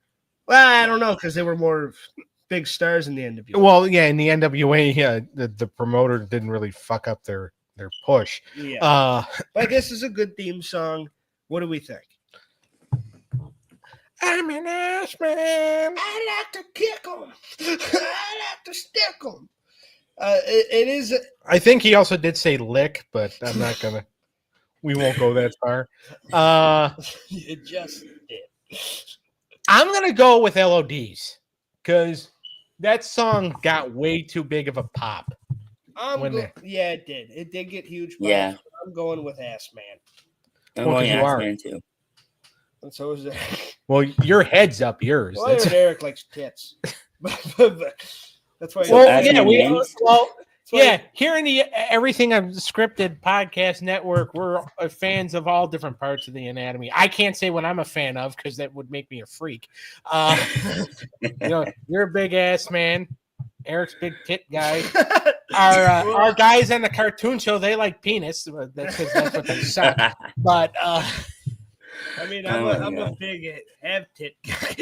Well, I don't know, because they were more big stars in the NWA. Well, yeah, in the NWA, the promoter didn't really fuck up their push. Yeah. But this is a good theme song. What do we think? I'm an ass man. I like to kick them. I like to stick them. It is. I think he also did say lick, but I'm not gonna. We won't go that far. You just did. I'm gonna go with LODs because that song got way too big of a pop. Yeah, it did. It did get huge. Yeah. I'm going with Ass Man. I'm going Ass Man too. And so is Eric. Well, your head's up yours. Well, Eric likes tits. That's why. Well, yeah, Yeah, here in the Everything Unscripted podcast network, we're fans of all different parts of the anatomy. I can't say what I'm a fan of because that would make me a freak. You're a big ass man. Eric's big tit guy. Our guys on the cartoon show, they like penis. That's because that's what they suck. But I mean, I'm a big have tit guy,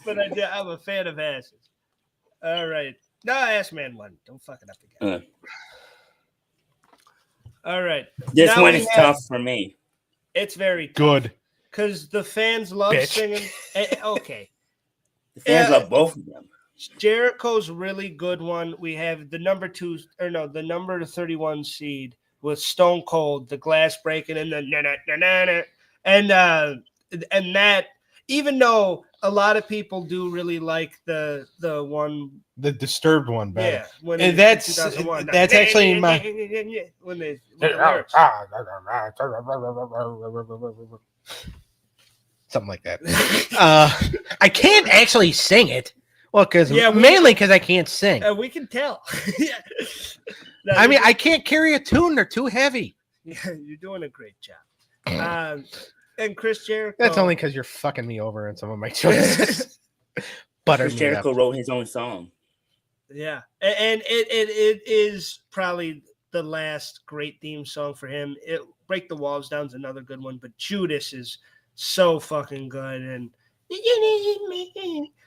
but I'm a fan of asses. All right. No, Ass Man won. Don't fuck it up again. All right. This Now one is tough for me. It's very tough. Good. Because the fans love singing. Okay. The fans love both of them. Jericho's really good one. We have the number 31 seed with Stone Cold, the glass breaking and the na-na-na-na-na. And that, even though a lot of people do really like the Disturbed one better. Yeah, and that's 2001. That's actually my when the lyrics. Something like that. I can't actually sing it. Well, mainly because I can't sing. We can tell. Yeah. No, I mean, I can't carry a tune; they're too heavy. Yeah, you're doing a great job. And Chris Jericho. That's only because you're fucking me over in some of my choices. Chris Jericho wrote his own song. Yeah, and it is probably the last great theme song for him. Break the Walls Down is another good one, but Judas is so fucking good. And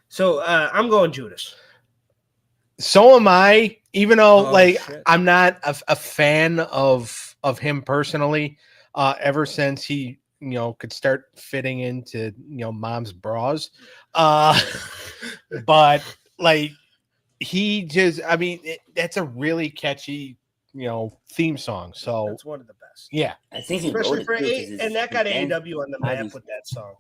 so I'm going Judas. So am I, even though shit. I'm not a fan of him personally. Ever since he could start fitting into mom's bras, but he just, I mean, that's a really catchy theme song. So that's one of the best. Yeah, I think he especially wrote it and that got AEW on the map with that song.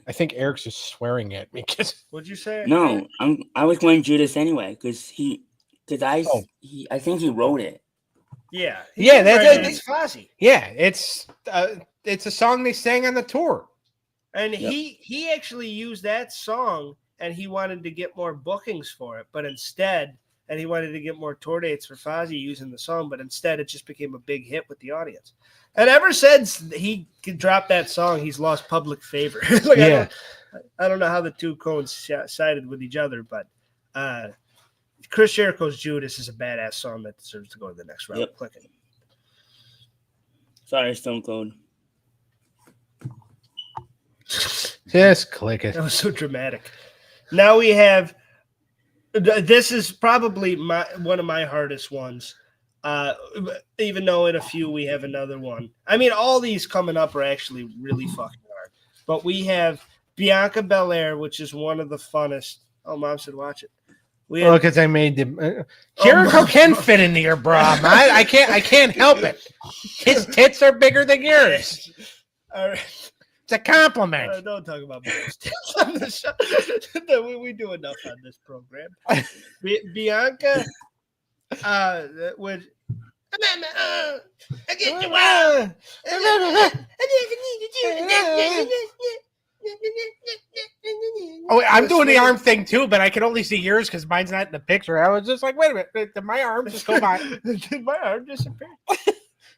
I think Eric's just swearing at me. What'd you say? No, I was going Judas anyway because I think he wrote it. Yeah, that's Fozzy. Yeah, it's a song they sang on the tour, and he actually used that song, and he wanted to get more bookings for it, but instead, and he wanted to get more tour dates for Fozzy using the song, but instead, it just became a big hit with the audience. And ever since he dropped that song, he's lost public favor. I don't know how the two coincided with each other, but Chris Jericho's Judas is a badass song that deserves to go to the next round. Yep. Click it. Sorry, Stone Cold. Just click it. That was so dramatic. Now we have. This is probably one of my hardest ones. Even though in a few we have another one. I mean, all these coming up are actually really fucking hard. But we have Bianca Belair, which is one of the funnest. Oh, Mom said watch it. Because I made the Jericho can fit into your bra. I can't help it. His tits are bigger than yours. All right. It's a compliment. Don't talk about those tits on the show. We do enough on this program. Bianca would. I get you out. Oh, I'm doing the arm thing too, but I can only see yours because mine's not in the picture. I was just like, wait a minute, did my arm just go by? Did my arm disappear?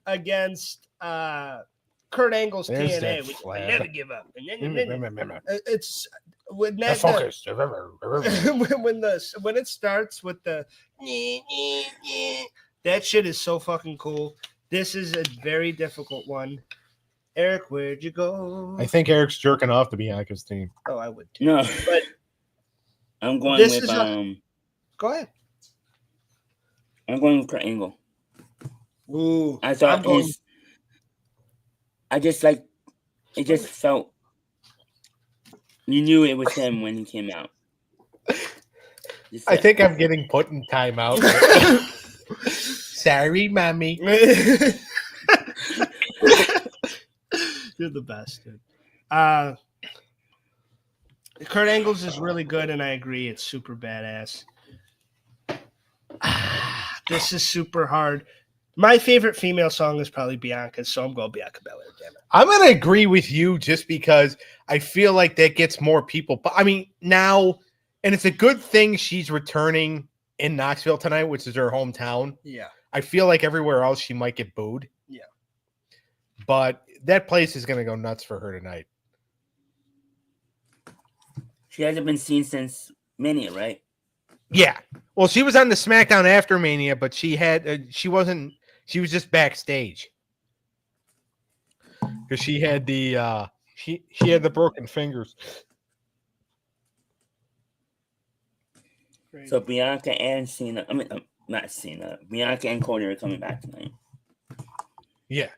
Against Kurt Angle's There's TNA, which I never give up. It's when that focus. when it starts with the that shit is so fucking cool. This is a very difficult one. Eric, where'd you go? I think Eric's jerking off to Bianca's team. Oh, I would too. No, but I'm going with Go ahead. I'm going with Kurt Angle. Ooh, I thought I just like it. Just felt you knew it was him when he came out. I think I'm getting put in timeout. Sorry, mommy. You're the best, dude. Kurt Angle's is really good, and I agree. It's super badass. This is super hard. My favorite female song is probably Bianca's, so I'm going Bianca Belair. Damn it. I'm going to agree with you just because I feel like that gets more people. But I mean, now And it's a good thing she's returning in Knoxville tonight, which is her hometown. Yeah. I feel like everywhere else she might get booed. Yeah. But that place is going to go nuts for her tonight. She hasn't been seen since Mania, right? Yeah. Well, she was on the SmackDown after Mania, but she was just backstage. Because she had the she had the broken fingers. So Bianca and Cena, not Cena, Bianca and Cody are coming back tonight. Yeah.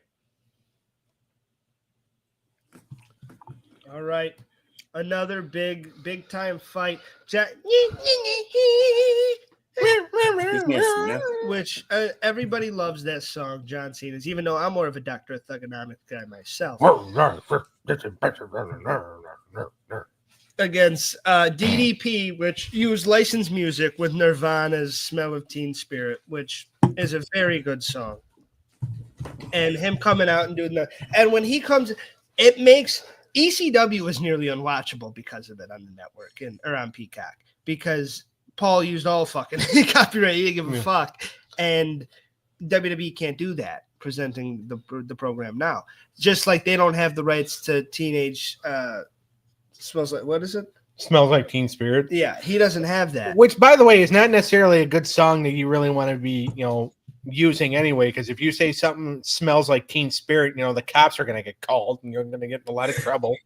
All right. Another big time fight. Which everybody loves that song, John Cena's, even though I'm more of a Dr. Thugonomics guy myself. Against DDP, which used licensed music with Nirvana's Smell of Teen Spirit, which is a very good song. And him coming out and doing that. And when he comes, it makes ECW was nearly unwatchable because of it on the network and or on Peacock. Because Paul used all fucking copyright, he didn't give a fuck. And WWE can't do that, presenting the program now. Just like they don't have the rights to Teenage Smells Like, what is it? Smells Like Teen Spirit. Yeah, he doesn't have that. Which, by the way, is not necessarily a good song that you really want to be, using anyway. Because if you say something smells like Teen Spirit, the cops are going to get called and you're going to get in a lot of trouble.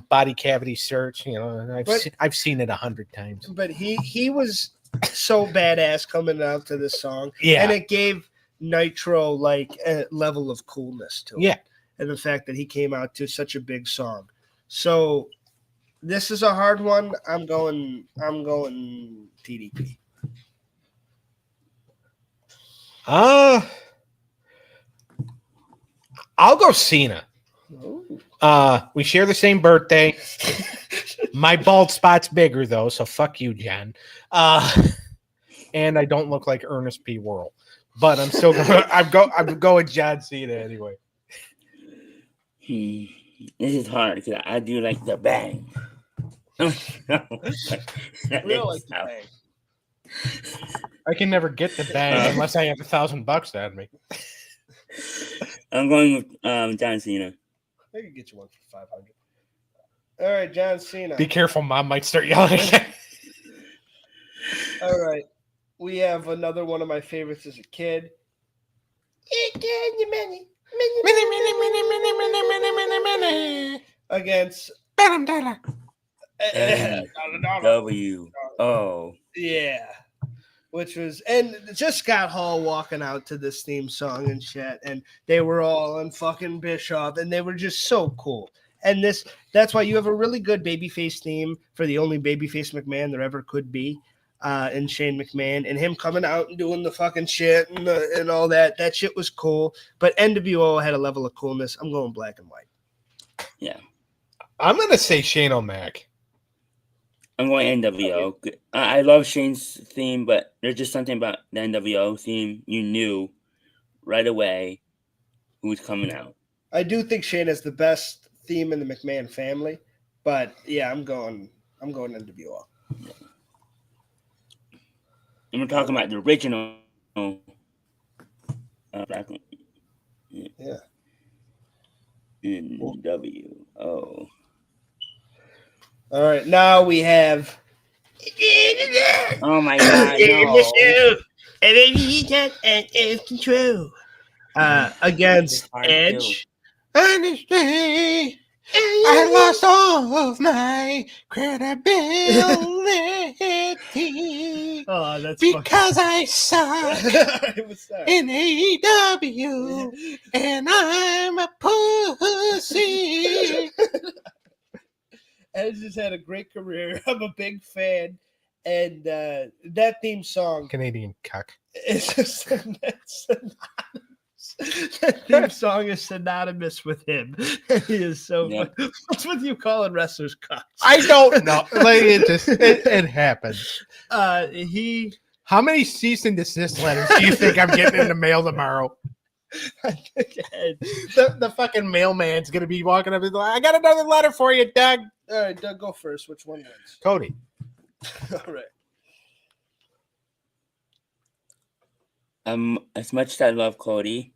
Body cavity search. I've seen it 100 times. But he was so badass coming out to this song. Yeah, and it gave Nitro like a level of coolness to it. Yeah, and the fact that he came out to such a big song. So this is a hard one. I'm going TDP. I'll go Cena. Oh. We share the same birthday. My bald spot's bigger though, so fuck you, Jen. And I don't look like Ernest P. Worrell, but I'm still going. I'm going John Cena anyway. This is hard because I do like the bang. We don't like the bang. I can never get the bang unless I have $1,000 on me. I'm going with John Cena. I can get you one for 500. All right, John Cena. Be careful, Mom might start yelling again. All right, we have another one of my favorites as a kid. Against W-O. Yeah. Which was, and just Scott Hall walking out to this theme song and shit, and they were all on fucking Bischoff, and they were just so cool. And that's why you have a really good babyface theme for the only babyface McMahon there ever could be, and Shane McMahon, and him coming out and doing the fucking shit and all that. That shit was cool. But NWO had a level of coolness. I'm going black and white. Yeah. I'm going to say Shane O'Mac. I'm going NWO. I love Shane's theme, but there's just something about the NWO theme. You knew right away who was coming out. I do think Shane has the best theme in the McMahon family, but yeah, I'm going NWO. Yeah. And we're talking about the original. Yeah. NWO. All right, now we have. Oh my God! No. Against Edge. Honestly, I lost all of my credibility That's because I suck in AEW and I'm a pussy. Edge has had a great career. I'm a big fan. And that theme song. Canadian cuck. It's just that theme song is synonymous with him. He is so. Yep. What's with you calling wrestlers cocks? I don't know. Like it happens. How many cease and desist letters do you think I'm getting in the mail tomorrow? The fucking mailman's gonna be walking up and like, I got another letter for you, Doug. All right, Doug, go first. Which one wins? Cody. All right. As much as I love Cody,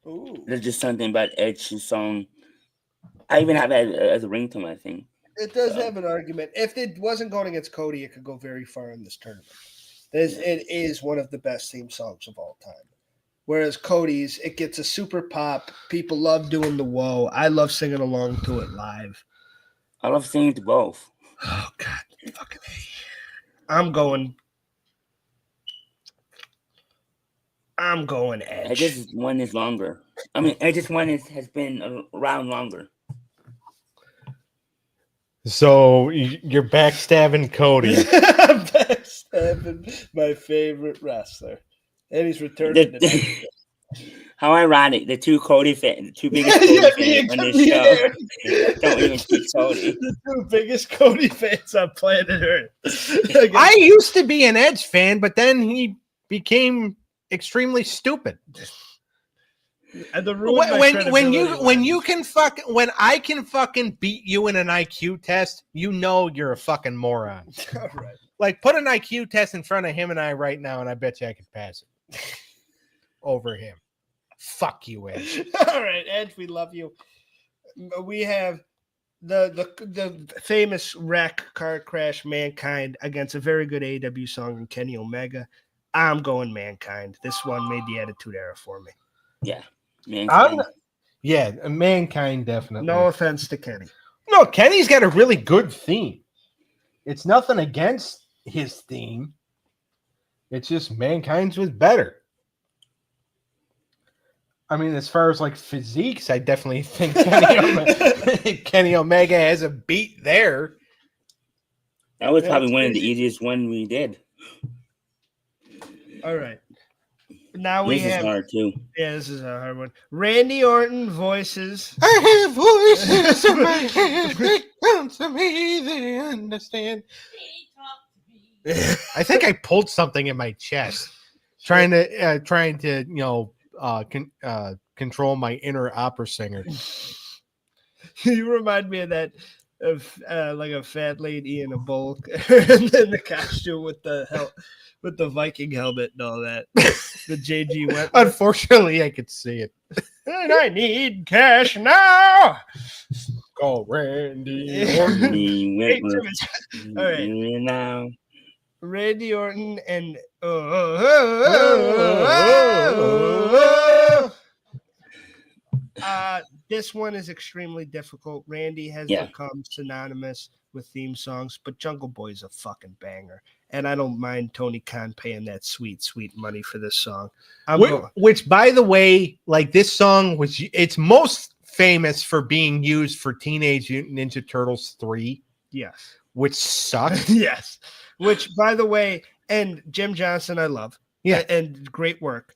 Ooh. there's just something about Edge's song. I even have it as a ringtone, I think. It does have an argument. If it wasn't going against Cody, it could go very far in this tournament. It is one of the best theme songs of all time. Whereas Cody's, it gets a super pop. People love doing the whoa. I love singing along to it live. I love singing to both. Oh, God. Fucking A. I'm going Edge. Edge's one is longer. I mean, Edge's one has been around longer. So you're backstabbing Cody. Backstabbing my favorite wrestler. And he's returning today. How ironic. The two biggest Cody fans on this show don't even speak Cody. The two biggest Cody fans on planet Earth. I used to be an Edge fan, but then he became extremely stupid. When I can fucking beat you in an IQ test, you know you're a fucking moron. All right. Like, put an IQ test in front of him and I right now, and I bet you I could pass it over him. Fuck you, Edge. All right, Edge, we love you. We have the famous wreck car crash Mankind against a very good AEW song in Kenny Omega. I'm going Mankind. This one made the Attitude Era for me. Yeah. Mankind. Mankind, definitely. No offense to Kenny. No, Kenny's got a really good theme. It's nothing against his theme. It's just Mankind's was better. I mean, as far as like physiques, I definitely think Kenny Omega has a beat there. That was probably one of the easiest one we did. All right. Now we have. This is hard too. Yeah, this is a hard one. Randy Orton voices. I have voices in my head. They come to me. They understand. I think I pulled something in my chest, trying to control my inner opera singer. You remind me of that like a fat lady in a bowl and then the costume with the Viking helmet and all that. The JG went. Unfortunately, I could see it. And I need cash now. Go, Randy. Hey, all right. Now. Randy Orton and this one is extremely difficult. Randy has become synonymous with theme songs, but Jungle Boy is a fucking banger. And I don't mind Tony Khan paying that sweet, sweet money for this song. Which, by the way, like this song it's most famous for being used for Teenage Mutant Ninja Turtles 3. Yes. Which sucked. Yes. Which, by the way, and Jim Johnson, I love. Yeah. And great work.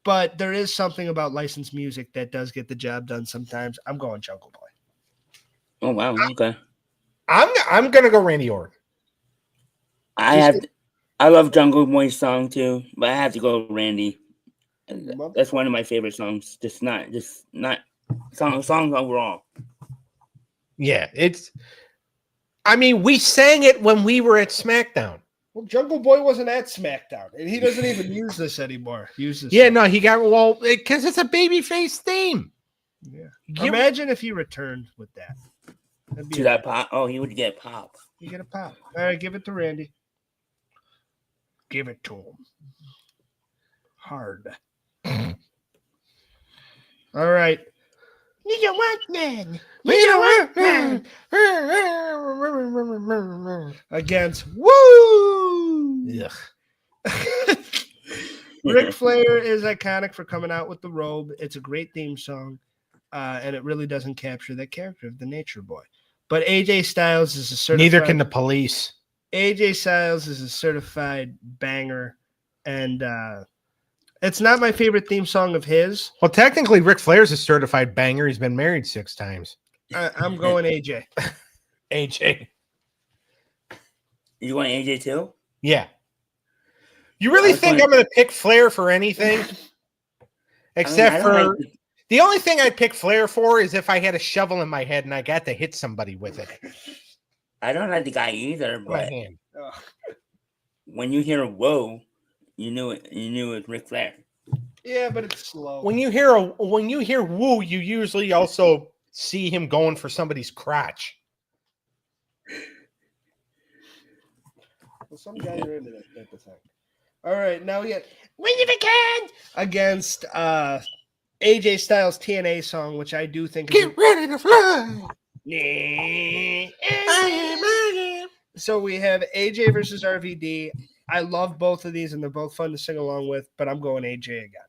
But there is something about licensed music that does get the job done sometimes. I'm going Jungle Boy. Oh, wow. Okay. I'm going to go Randy Orton. I love Jungle Boy's song too, but I have to go Randy. That's one of my favorite songs. Just not songs overall. Yeah, we sang it when we were at SmackDown. Well, Jungle Boy wasn't at SmackDown, and he doesn't even use this anymore. He got because it's a babyface theme. Yeah. Imagine if he returned with that. To that pop. Oh, he would get pop. You get a pop. All right, give it to Randy. Give it to him. Hard. All right. We don't want none. Against Woo! Yeah. Ric Flair is iconic for coming out with the robe. It's a great theme song, and it really doesn't capture that character of the Nature Boy. But AJ Styles is a certified. Neither can the Police. AJ Styles is a certified banger, and it's not my favorite theme song of his. Well, technically, Ric Flair's a certified banger. He's been married 6 times. I'm going AJ. AJ. You want AJ too? Yeah. You really think I'm going to pick Flair for anything? Except for the only thing I'd pick Flair for is if I had a shovel in my head and I got to hit somebody with it. I don't like the guy either, My but hand. Oh. when you hear "whoa," you knew it. You knew it was Ric Flair. Yeah, but it's slow. When you hear woo, you usually also see him going for somebody's crotch. Well, some guys are into that type of thing. All right, now we get Win If You Can against AJ Styles' TNA song, which I do think is ready to fly. So we have AJ versus RVD. I love both of these, and they're both fun to sing along with, but I'm going AJ again.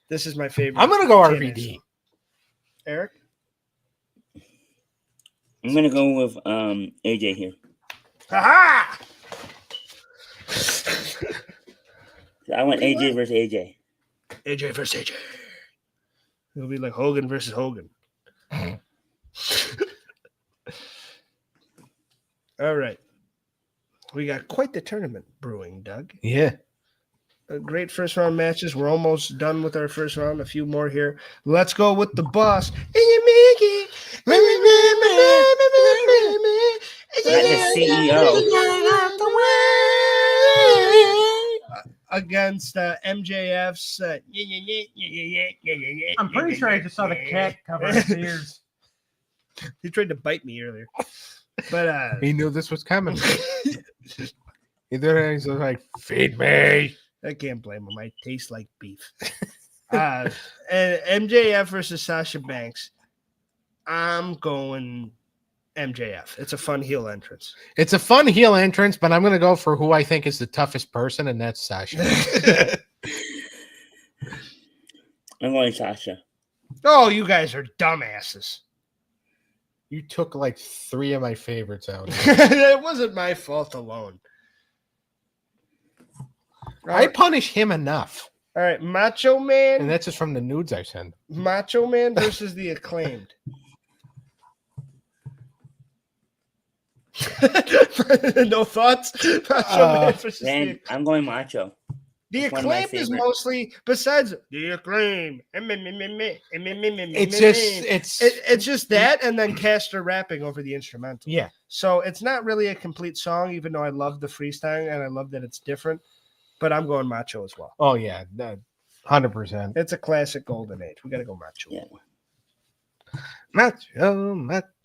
This is my favorite. I'm gonna go TNA RVD. song. Eric? I'm gonna go with AJ here. Ha So I went AJ versus AJ. AJ versus AJ. It'll be like Hogan versus Hogan. All right. We got quite the tournament brewing, Doug. Yeah. Great first round matches. We're almost done with our first round. A few more here. Let's go with the boss. Not the CEO. Against MJF's. I'm pretty sure I just saw the cat cover his ears. He tried to bite me earlier. But He knew this was coming. Either he's like, feed me. I can't blame him. I taste like beef. And MJF versus Sasha Banks. I'm going MJF. It's a fun heel entrance. It's a fun heel entrance, but I'm going to go for who I think is the toughest person, and that's Sasha. I'm going Sasha. Oh, you guys are dumbasses. You took like 3 of my favorites out. It wasn't my fault alone. I punish him enough. All right, Macho Man. And that's just from the nudes I send. Macho Man versus the Acclaimed. No thoughts? Macho Man versus Man, I'm going Macho. the It's one of my Acclaimed is favorite. mostly, besides the Acclaim. It's just that and then Caster rapping over the instrumental. Yeah. So it's not really a complete song, even though I love the freestyle and I love that it's different. But I'm going Macho as well. Oh, yeah. 100%. It's a classic golden age. We got to go Macho. Yeah. Macho.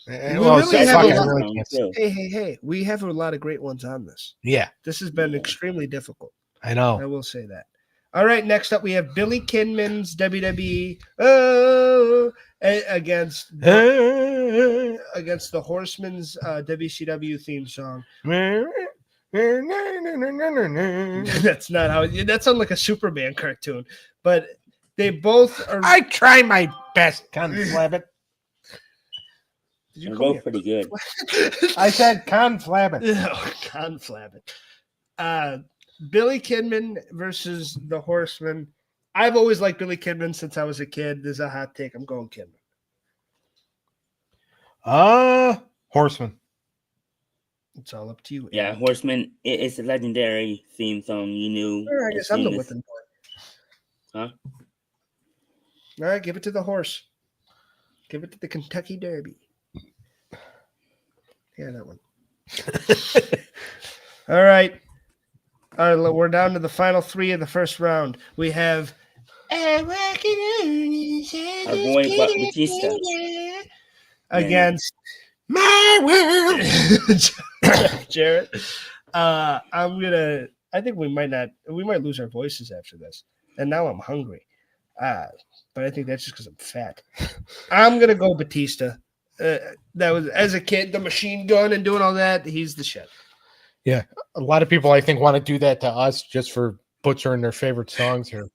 really have a lot- Hey. We have a lot of great ones on this. Yeah, This has been extremely difficult. I I know. will say that. All right, next up we have Billy Kidman's WWE against the Horsemen's WCW theme song. That's not how that sounds like a Superman cartoon, but they both are. I try my best, Conflabbit. Did you They're call both pretty good. I said Conflabbit. Conflabbit. Billy Kidman versus the Horsemen. I've always liked Billy Kidman since I was a kid. There's a hot take. I'm going Kidman. Horseman. It's all up to you. Yeah, Horseman. It's a legendary theme song. You knew. All right, I guess I'm the as soon whipping boy. Huh? All right, give it to the horse. Give it to the Kentucky Derby. Yeah, that one. All right. We're down to the final 3 of the first round. We have Our boy Batista. against My world. Jarrett. I think we might lose our voices after this. And now I'm hungry. But I think that's just because I'm fat. I'm gonna go Batista. That was as a kid, the machine gun and doing all that. He's the shit. Yeah, a lot of people I think want to do that to us just for butchering their favorite songs here.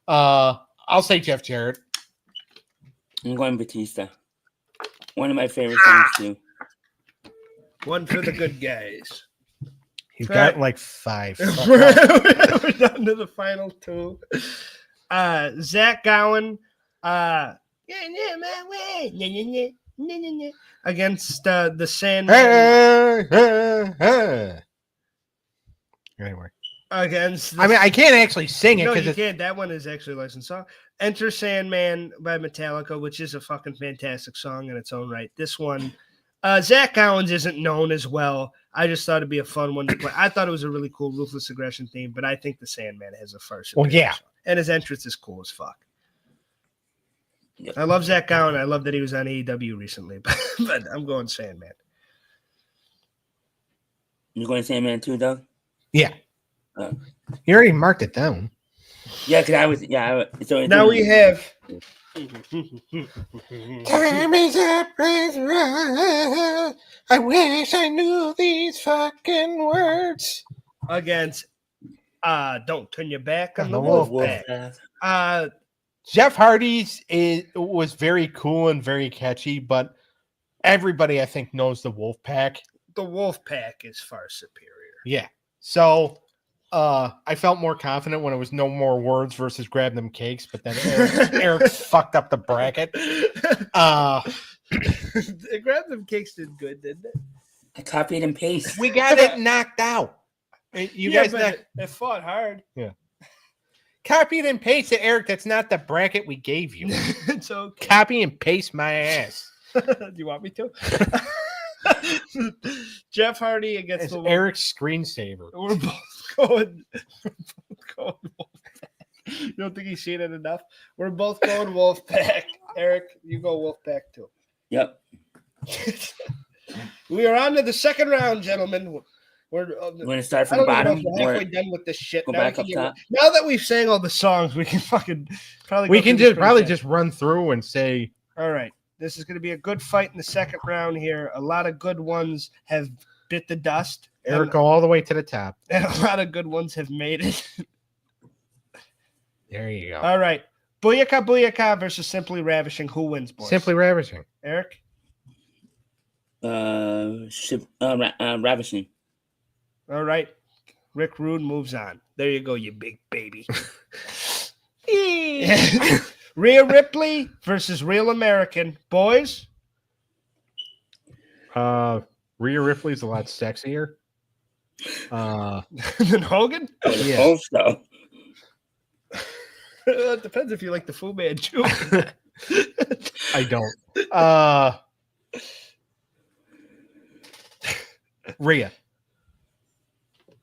I'll say Jeff Jarrett. I'm going Batista. One of my favorite songs too. One for the good guys. He's All got right. like 5. We're down to the final 2. Zach Gowen. Against the Sandman. Anyway, Against the, I mean, I can't actually sing it no, because you it's can't. That one is actually a licensed song. Enter Sandman by Metallica, which is a fucking fantastic song in its own right. This one Zach Owens isn't known as well. I just thought it'd be a fun one to play. I thought it was a really cool Ruthless Aggression theme, but I think the Sandman has a far superior Well, yeah. song. And his entrance is cool as fuck. Yep. I love Zach Owens. I love that he was on AEW recently, but I'm going Sandman. You going Sandman too, Doug? Yeah. Oh. You already marked it down. Yeah, because I was. Yeah. So Now we have. Time is up, I wish I knew these fucking words. Against Don't Turn Your Back on the Wolf Wolfpack. Jeff Hardy's was very cool and very catchy, but everybody I think knows the Wolfpack. The Wolfpack is far superior. Yeah. So I felt more confident when it was no more words versus grab them cakes, but then Eric fucked up the bracket. Grab them cakes did good, didn't it? I copied and pasted. We got it knocked out. You guys it fought hard. Yeah. Copied and pasted, Eric. That's not the bracket we gave you. It's okay. Copy and paste my ass. Do you want me to? Jeff Hardy against It's the Eric's screensaver. We're both going. You don't think he's seen it enough? We're both going Wolfpack. Eric, you go Wolfpack too. Yep. We are on to the second round, gentlemen. We're going to start I from the don't even know bottom. if we're halfway done with this shit. Go Now, back up top. now that we've sang all the songs, we can fucking probably. We go can through this just probably pretty fast. just run through and say All right. This is going to be a good fight in the second round here. A lot of good ones have bit the dust. Eric go all the way to the top. And a lot of good ones have made it. There you go. All right. Booyaka Booyaka versus Simply Ravishing. Who wins, boys? Simply ravishing. Eric? Ravishing. All right. Rick Rude moves on. There you go, you big baby. Rhea Ripley versus Real American. Boys? Rhea Ripley's a lot sexier. Than Hogan? Yeah. Hope so. It depends if you like the Fu Manchu. I don't. Rhea.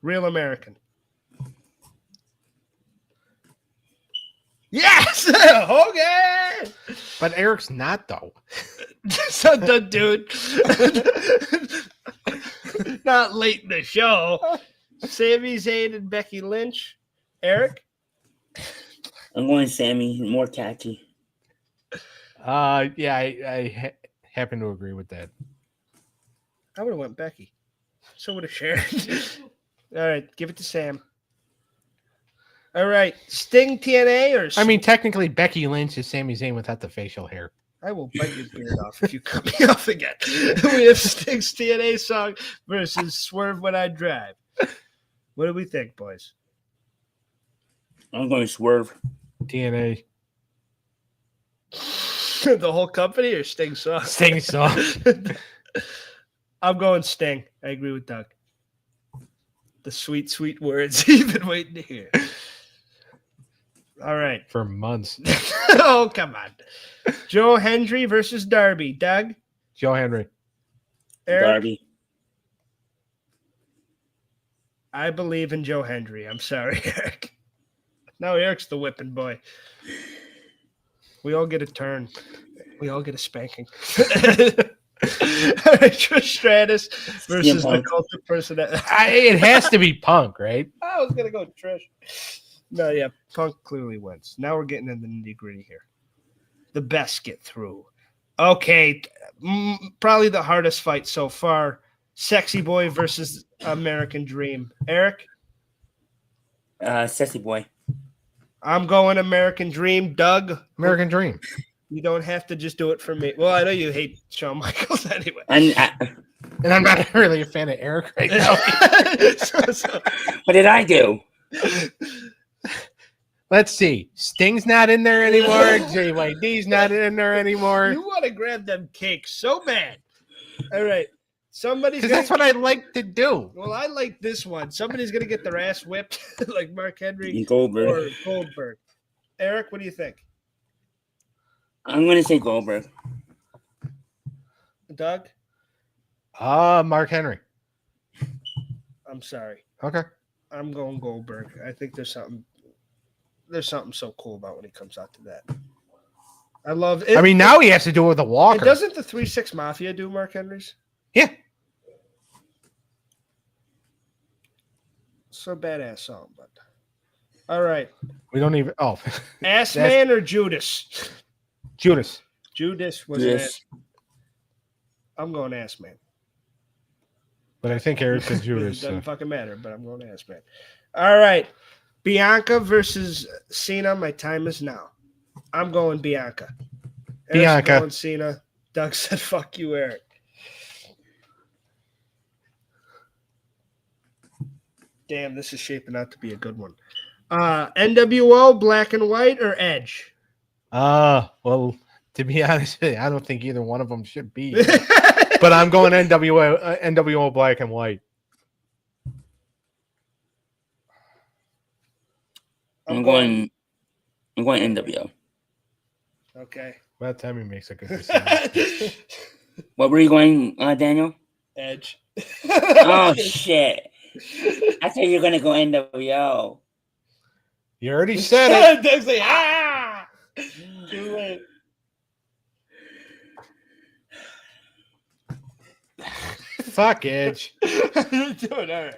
Real American. Yes! Hogan! But Eric's not, though. So the dude. Not late in the show. Sami Zayn and Becky Lynch. Eric? I'm going Sammy. More catchy. Yeah, I happen to agree with that. I would have went Becky. So would have Sharon. All right, give it to Sam. All right, Sting TNA or I mean, technically, Becky Lynch is Sami Zayn without the facial hair. I will bite your beard off if you cut me off again. We have Sting's TNA song versus Swerve When I Drive. What do we think, boys? I'm going Swerve. TNA. The whole company or Sting song? Sting song. I'm going Sting. I agree with Doug. The sweet, sweet words you've been waiting to hear. All right. For months. Oh, come on. Joe Hendry versus Darby. Doug? Joe Henry. Eric? Darby. I believe in Joe Hendry. I'm sorry, Eric. No, Eric's the whipping boy. We all get a turn. We all get a spanking. All right, Trish Stratus versus the cult of personality. It has to be Punk, right? I was going to go Trish. No, yeah, Punk clearly wins. Now we're getting into the nitty-gritty here. The best get through. Okay, probably the hardest fight so far. Sexy Boy versus American Dream. Eric? Sexy Boy. I'm going American Dream. Doug? American Dream. You don't have to just do it for me. Well, I know you hate Shawn Michaels anyway. And I'm not really a fan of Eric right now. what did I do? Let's see. Sting's not in there anymore. JYD's not in there anymore. You want to grab them cakes so bad. All right. Somebody's Because that's what I like to do. Well, I like this one. Somebody's going to get their ass whipped like Mark Henry Goldberg. or Goldberg. Eric, what do you think? I'm going to say Goldberg. Doug? Mark Henry. I'm sorry. Okay. I'm going Goldberg. I think there's something so cool about when he comes out to that. I love it. I mean, now he has to do it with a walker. And doesn't the 3-6 Mafia do Mark Henry's? Yeah. So badass song, but all right. We don't even. Oh, Ass Man or Judas? Judas. Judas was an ass. I'm going Ass Man. But I think Eric said Judas. Doesn't fucking matter, but I'm going Ass Man. All right. Bianca versus Cena. My time is now. I'm going Bianca. Eric's going Cena. Doug said, fuck you, Eric. Damn, this is shaping out to be a good one. NWO, Black and White, or Edge? Well, to be honest, I don't think either one of them should be. But I'm going NWO Black and White. I'm going NWO. Okay. By the time he makes a good decision. What were you going, Daniel? Edge. Oh, shit. I thought you were going to go NWO. You already said it. Doug's like, ah! Too late. Fuck Edge. Dude, all right.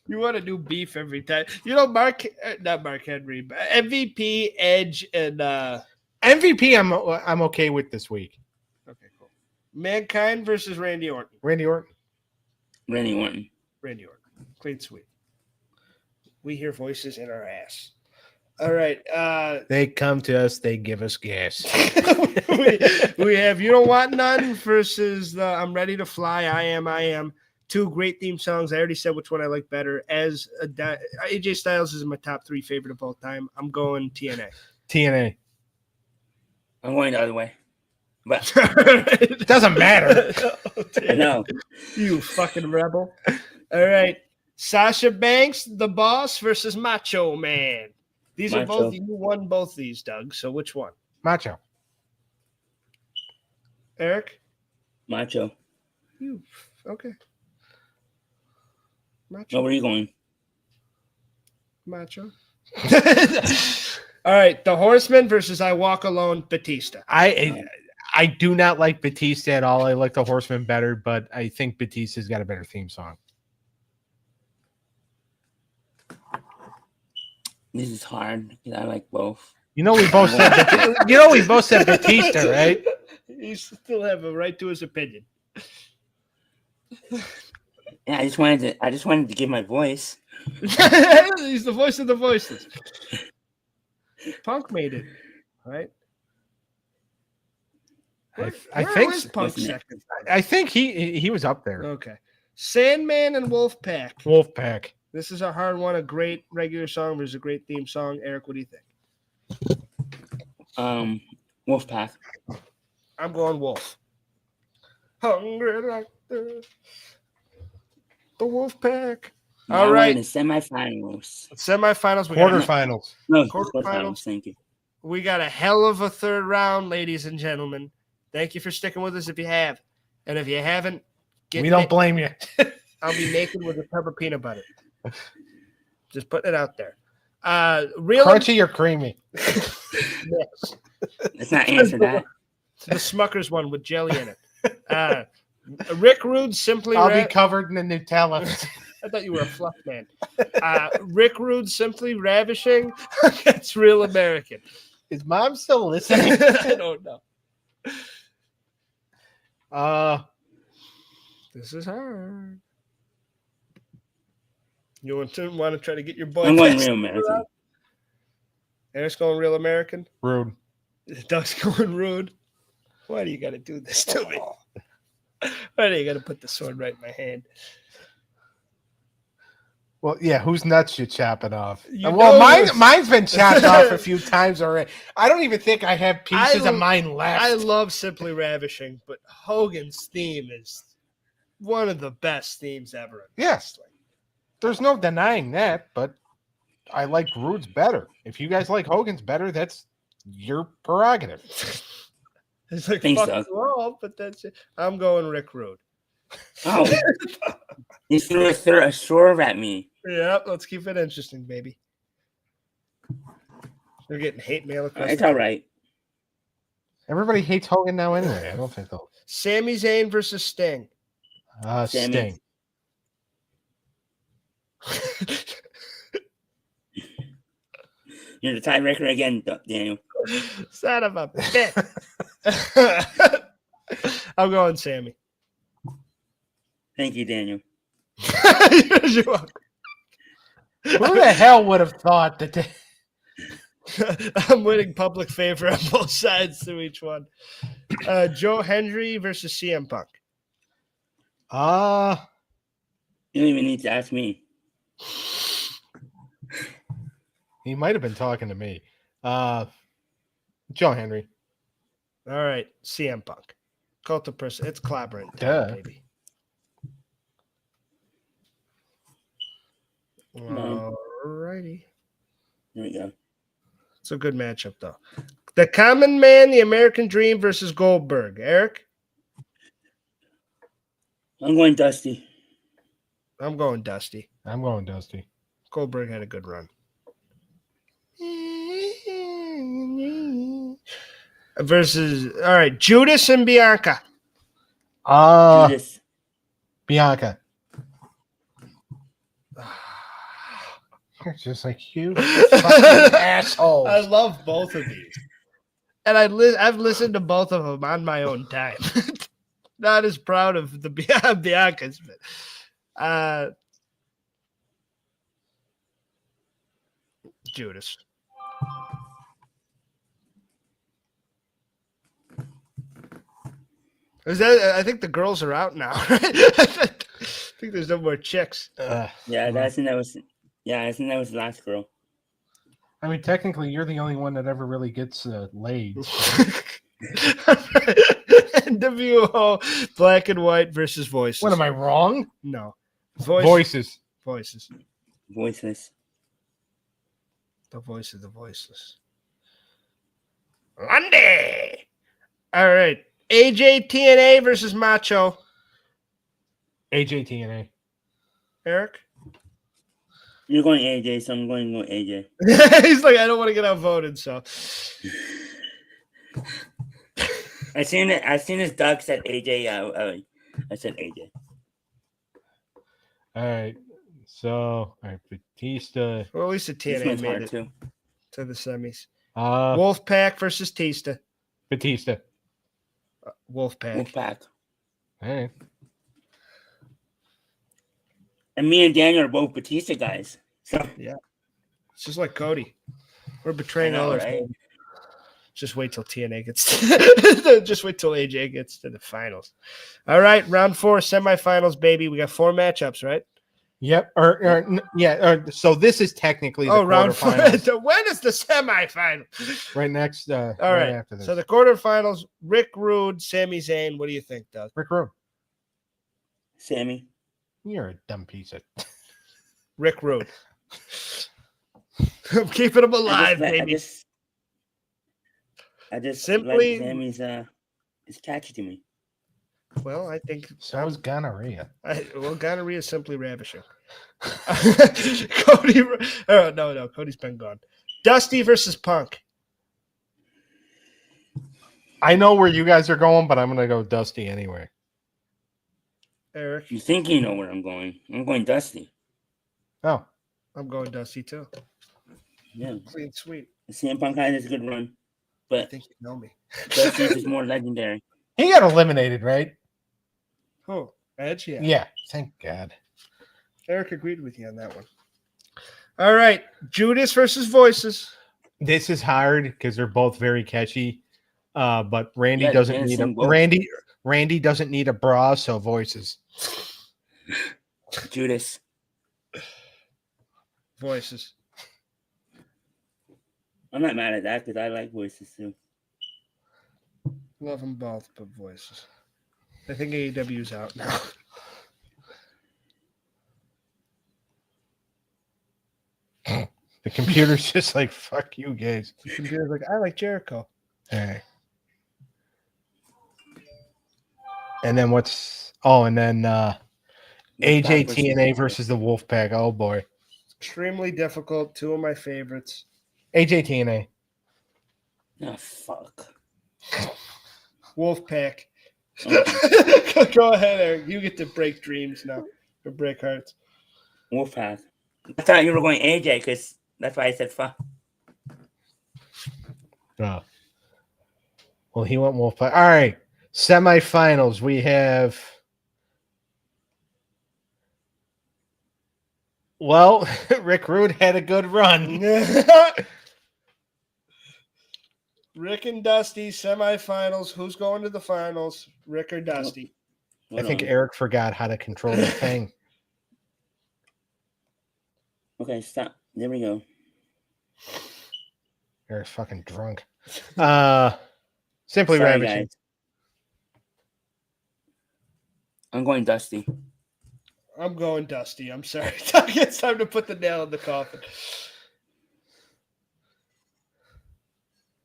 You want to do beef every time. You know, not Mark Henry, but MVP, Edge, and MVP I'm okay with this week. Okay, cool. Mankind versus Randy Orton. Randy Orton. Clean sweep. We hear voices in our ass. All right. They come to us, they give us gas. we have You Don't Want None versus the I'm Ready to Fly, I Am. Two great theme songs. I already said which one I like better. As AJ Styles is my top 3 favorite of all time. I'm going TNA. TNA. I'm going the other way. But it doesn't matter. No. You fucking rebel. All right. Sasha Banks, The Boss versus Macho Man. These are both, you won both these, Doug. So which one? Macho. Eric? Macho. You, okay. Macho. No, where are you going? Macho. All right. The Horseman versus I Walk Alone, Batista. I do not like Batista at all. I like the Horseman better, but I think Batista's got a better theme song. This is hard because I like both. You know we both said Batista, right? You still have a right to his opinion. Yeah, I just wanted to give my voice. He's the voice of the voiceless. Punk made it, right? I think Punk second. I think he was up there. Okay. Sandman and Wolfpack. Wolfpack. This is a hard one. A great regular song versus a great theme song. Eric, what do you think? Wolfpack. I'm going Wolf. Hungry like the Wolfpack. All right. The semifinals. Semifinals. Quarterfinals. No, quarterfinals. Thank you. We got a hell of a third round, ladies and gentlemen. Thank you for sticking with us if you have. And if you haven't, we don't blame you. I'll be naked with a tub of peanut butter. Just putting it out there. Crunchy or creamy? Yes. Let's not answer that. The Smucker's one with jelly in it. Rick Rude simply. I'll be covered in the Nutella. I thought you were a fluff man. Rick Rude simply ravishing. It's Real American. Is Mom still listening? I don't know. This is hard. You want to try to get your boy? I'm going Real American. Eric's going Real American. Rude. Doug's going Rude. Why do you got to do this to me? Why do you got to put the sword right in my hand? Well, yeah, whose nuts you chopping off? Mine's been chopped off a few times already. I don't even think I have pieces of mine left. I love Simply Ravishing, but Hogan's theme is one of the best themes ever. Yes. There's no denying that, but I like Rude's better. If you guys like Hogan's better, that's your prerogative. It's like, fuck you all, but that's it. I'm going Rick Rude. Oh, he's gonna throw a swerve at me. Yeah, let's keep it interesting, baby. They're getting hate mail across. It's all right. Everybody hates Hogan now anyway. I don't think they'll. Sami Zayn versus Sting. Sammy. Sting. You're the tiebreaker again, Daniel. Son of a bitch. I'm going Sammy. Thank you, Daniel. You're welcome. Who the hell would have thought that? I'm winning public favor on both sides to each one. Joe Hendry versus CM Punk. You don't even need to ask me. He might have been talking to me. Joe Henry. All right, CM Punk. Cult of person. It's clobbering Duh. time, baby. No. All righty. Here we go. It's a good matchup, though. The Common Man, the American Dream versus Goldberg. Eric? I'm going Dusty. I'm going Dusty. I'm going Dusty. Goldberg had a good run. Versus, all right, Judas and Bianca. Judas. Bianca. You're just like you fucking asshole. I love both of these. And I've listened to both of them on my own time. Not as proud of the Biancas, but Judas. Is that? I think the girls are out now. Right? I think there's no more chicks. Yeah, I think that was the last girl. I mean, technically, you're the only one that ever really gets laid. NWO Black and White versus Voices. What am I wrong? No. Voices. Voices. Voices. The voices. Lundy. All right. AJ TNA versus Macho. AJ TNA. Eric? You're going AJ, so I'm going to go AJ. He's like, I don't want to get outvoted, so. I seen it. As Doug said AJ. I said AJ. All right. So, all right, Batista. Well, at least the This TNA one's made hard it too. to the semis. Wolfpack. versus Tista. Batista. Wolfpack. Wolfpack. All right. And me and Daniel are both Batista guys. So It's just like Cody. We're betraying I know, all our right? fans. Just wait till TNA gets just wait till AJ gets to the finals. All right, round 4, semifinals, baby. We got 4 matchups, right? Yep. So this is technically the round 4. quarterfinals. So when is the semifinal? Right next. All right. After this. So the quarterfinals, Rick Rude, Sami Zayn. What do you think, Doug? Rick Rude. Sammy. You're a dumb piece of. Rick Rude. I'm keeping him alive, baby. I just Simply- like Sammy's it's catchy to me. Well, I think So is gonorrhea. gonorrhea is simply ravishing. Cody, no, Cody's been gone. Dusty versus Punk. I know where you guys are going, but I'm gonna go Dusty anyway. Eric, You think you know where I'm going? I'm going Dusty. Oh, I'm going Dusty too. Yeah, Clean sweep. the CM Punk had a good run, I but think you know me. Dusty's is more legendary. he got eliminated, right? Oh, Edge, yeah. Yeah. Thank God. Eric agreed with you on that one. All right, Judas versus Voices. This is hard because they're both very catchy. But Randy Yeah, doesn't dance need a and both. Randy doesn't need a bra, so Voices. Judas. Voices. I'm not mad at that because I like voices too. Love them both, but Voices. I think AEW's out now. The computer's just like, fuck you guys. The computer's like, I like Jericho. All right. And then what's Oh, and then AJ versus TNA versus the Wolfpack. Oh boy, Extremely difficult. Two of my favorites. AJ TNA. Oh, fuck. Wolfpack. Okay. Go ahead, Eric. You get to break dreams now. Or break hearts. Wolfpack. I thought you were going AJ because that's why I said fuck. Oh. Well, he went Wolfpack. All right, semifinals. We have. Well, Rick Rude had a good run. Rick and Dusty semifinals. Who's going to the finals? Rick or Dusty? I think Hold on. Eric forgot how to control the thing. Okay, stop. There we go. Eric's fucking drunk. Simply Sorry, Ravishing. guys. I'm going Dusty. I'm going Dusty. I'm sorry. It's time to put the nail in the coffin.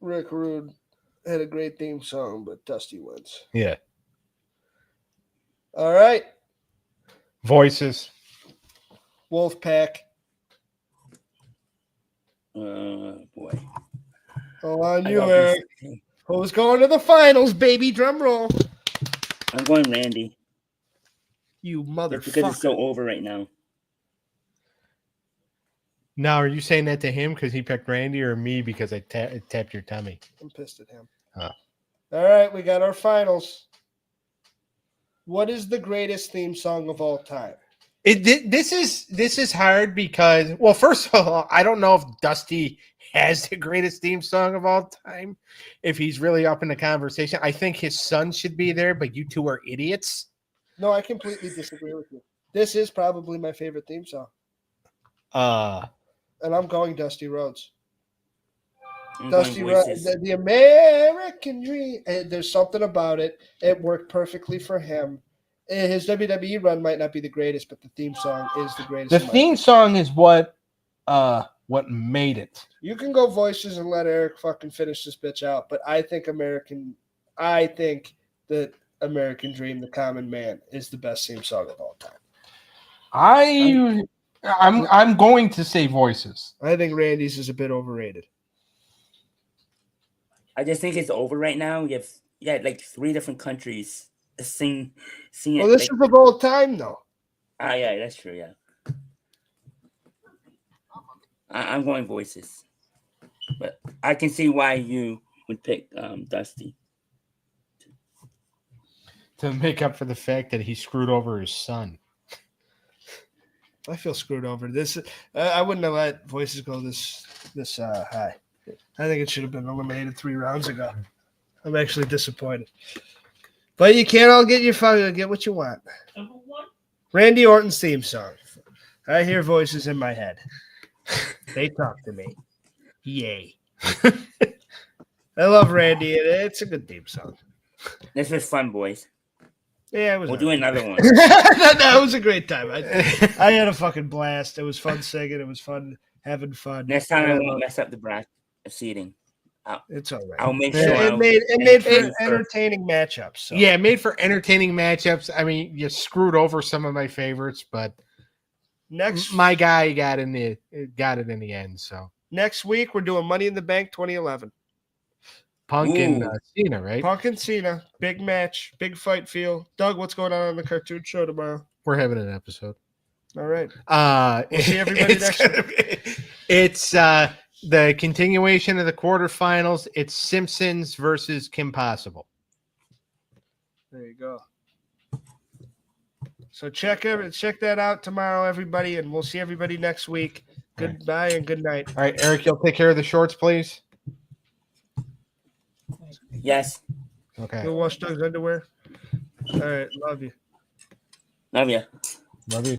Rick Rude had a great theme song, but Dusty wins. Yeah. All right. Voices. Wolfpack. Boy. Hold on, I you, love Eric. this. Who's going to the finals, baby? Drum roll. I'm going Randy. You Just because it's motherfucker. so over right now. Now, are you saying that to him because he picked Randy, or me because I tapped your tummy? I'm pissed at him. Huh. All right, we got our finals. What is the greatest theme song of all time? This is hard because, well, first of all, I don't know if Dusty has the greatest theme song of all time. If he's really up in the conversation, I think his son should be there, but you two are idiots. No, I completely disagree with you. This is probably my favorite theme song, and I'm going Dusty Rhodes. I'm Dusty going Rhodes, Voices. the American Dream. There's something about it. It worked perfectly for him. His WWE run might not be the greatest, but the theme song is the greatest. the in my theme song is what made it. You can go Voices and let Eric fucking finish this bitch out, but I think that American Dream, The Common Man, is the best theme song of all time. I'm going to say Voices. I think Randy's is a bit overrated. I just think it's over right now. You have like 3 different countries sing it. Well, this is of all time, though. Yeah, that's true. Yeah, I'm going Voices, but I can see why you would pick Dusty. To make up for the fact that he screwed over his son. I feel screwed over. This I wouldn't have let Voices go this high. I think it should have been eliminated 3 rounds ago. I'm actually disappointed. But you can't all get what you want. Randy Orton's theme song. I hear voices in my head. They talk to me. Yay. I love Randy. It's a good theme song. This was fun, boys. Yeah, it was. We'll do another one. That was a great time. I had a fucking blast. It was fun singing. It was fun having fun. Next time I won't mess up the bracket of seating. It's all right. I'll make sure. It made for entertaining matchups. So. Yeah, made for entertaining matchups. I mean, you screwed over some of my favorites, but my guy got it in the end. So next week we're doing Money in the Bank 2011. Punk and Cena, right? Punk and Cena, big match, big fight feel. Doug, what's going on the cartoon show tomorrow? We're having an episode. All right. We'll see everybody next week. It's the continuation of the quarterfinals. It's Simpsons versus Kim Possible. There you go. So check that out tomorrow, everybody, and we'll see everybody next week. Goodbye and good night. All right, Eric, you'll take care of the shorts, please. Yes. Okay. You'll wash Doug's underwear. All right. Love you. Love ya. Love you.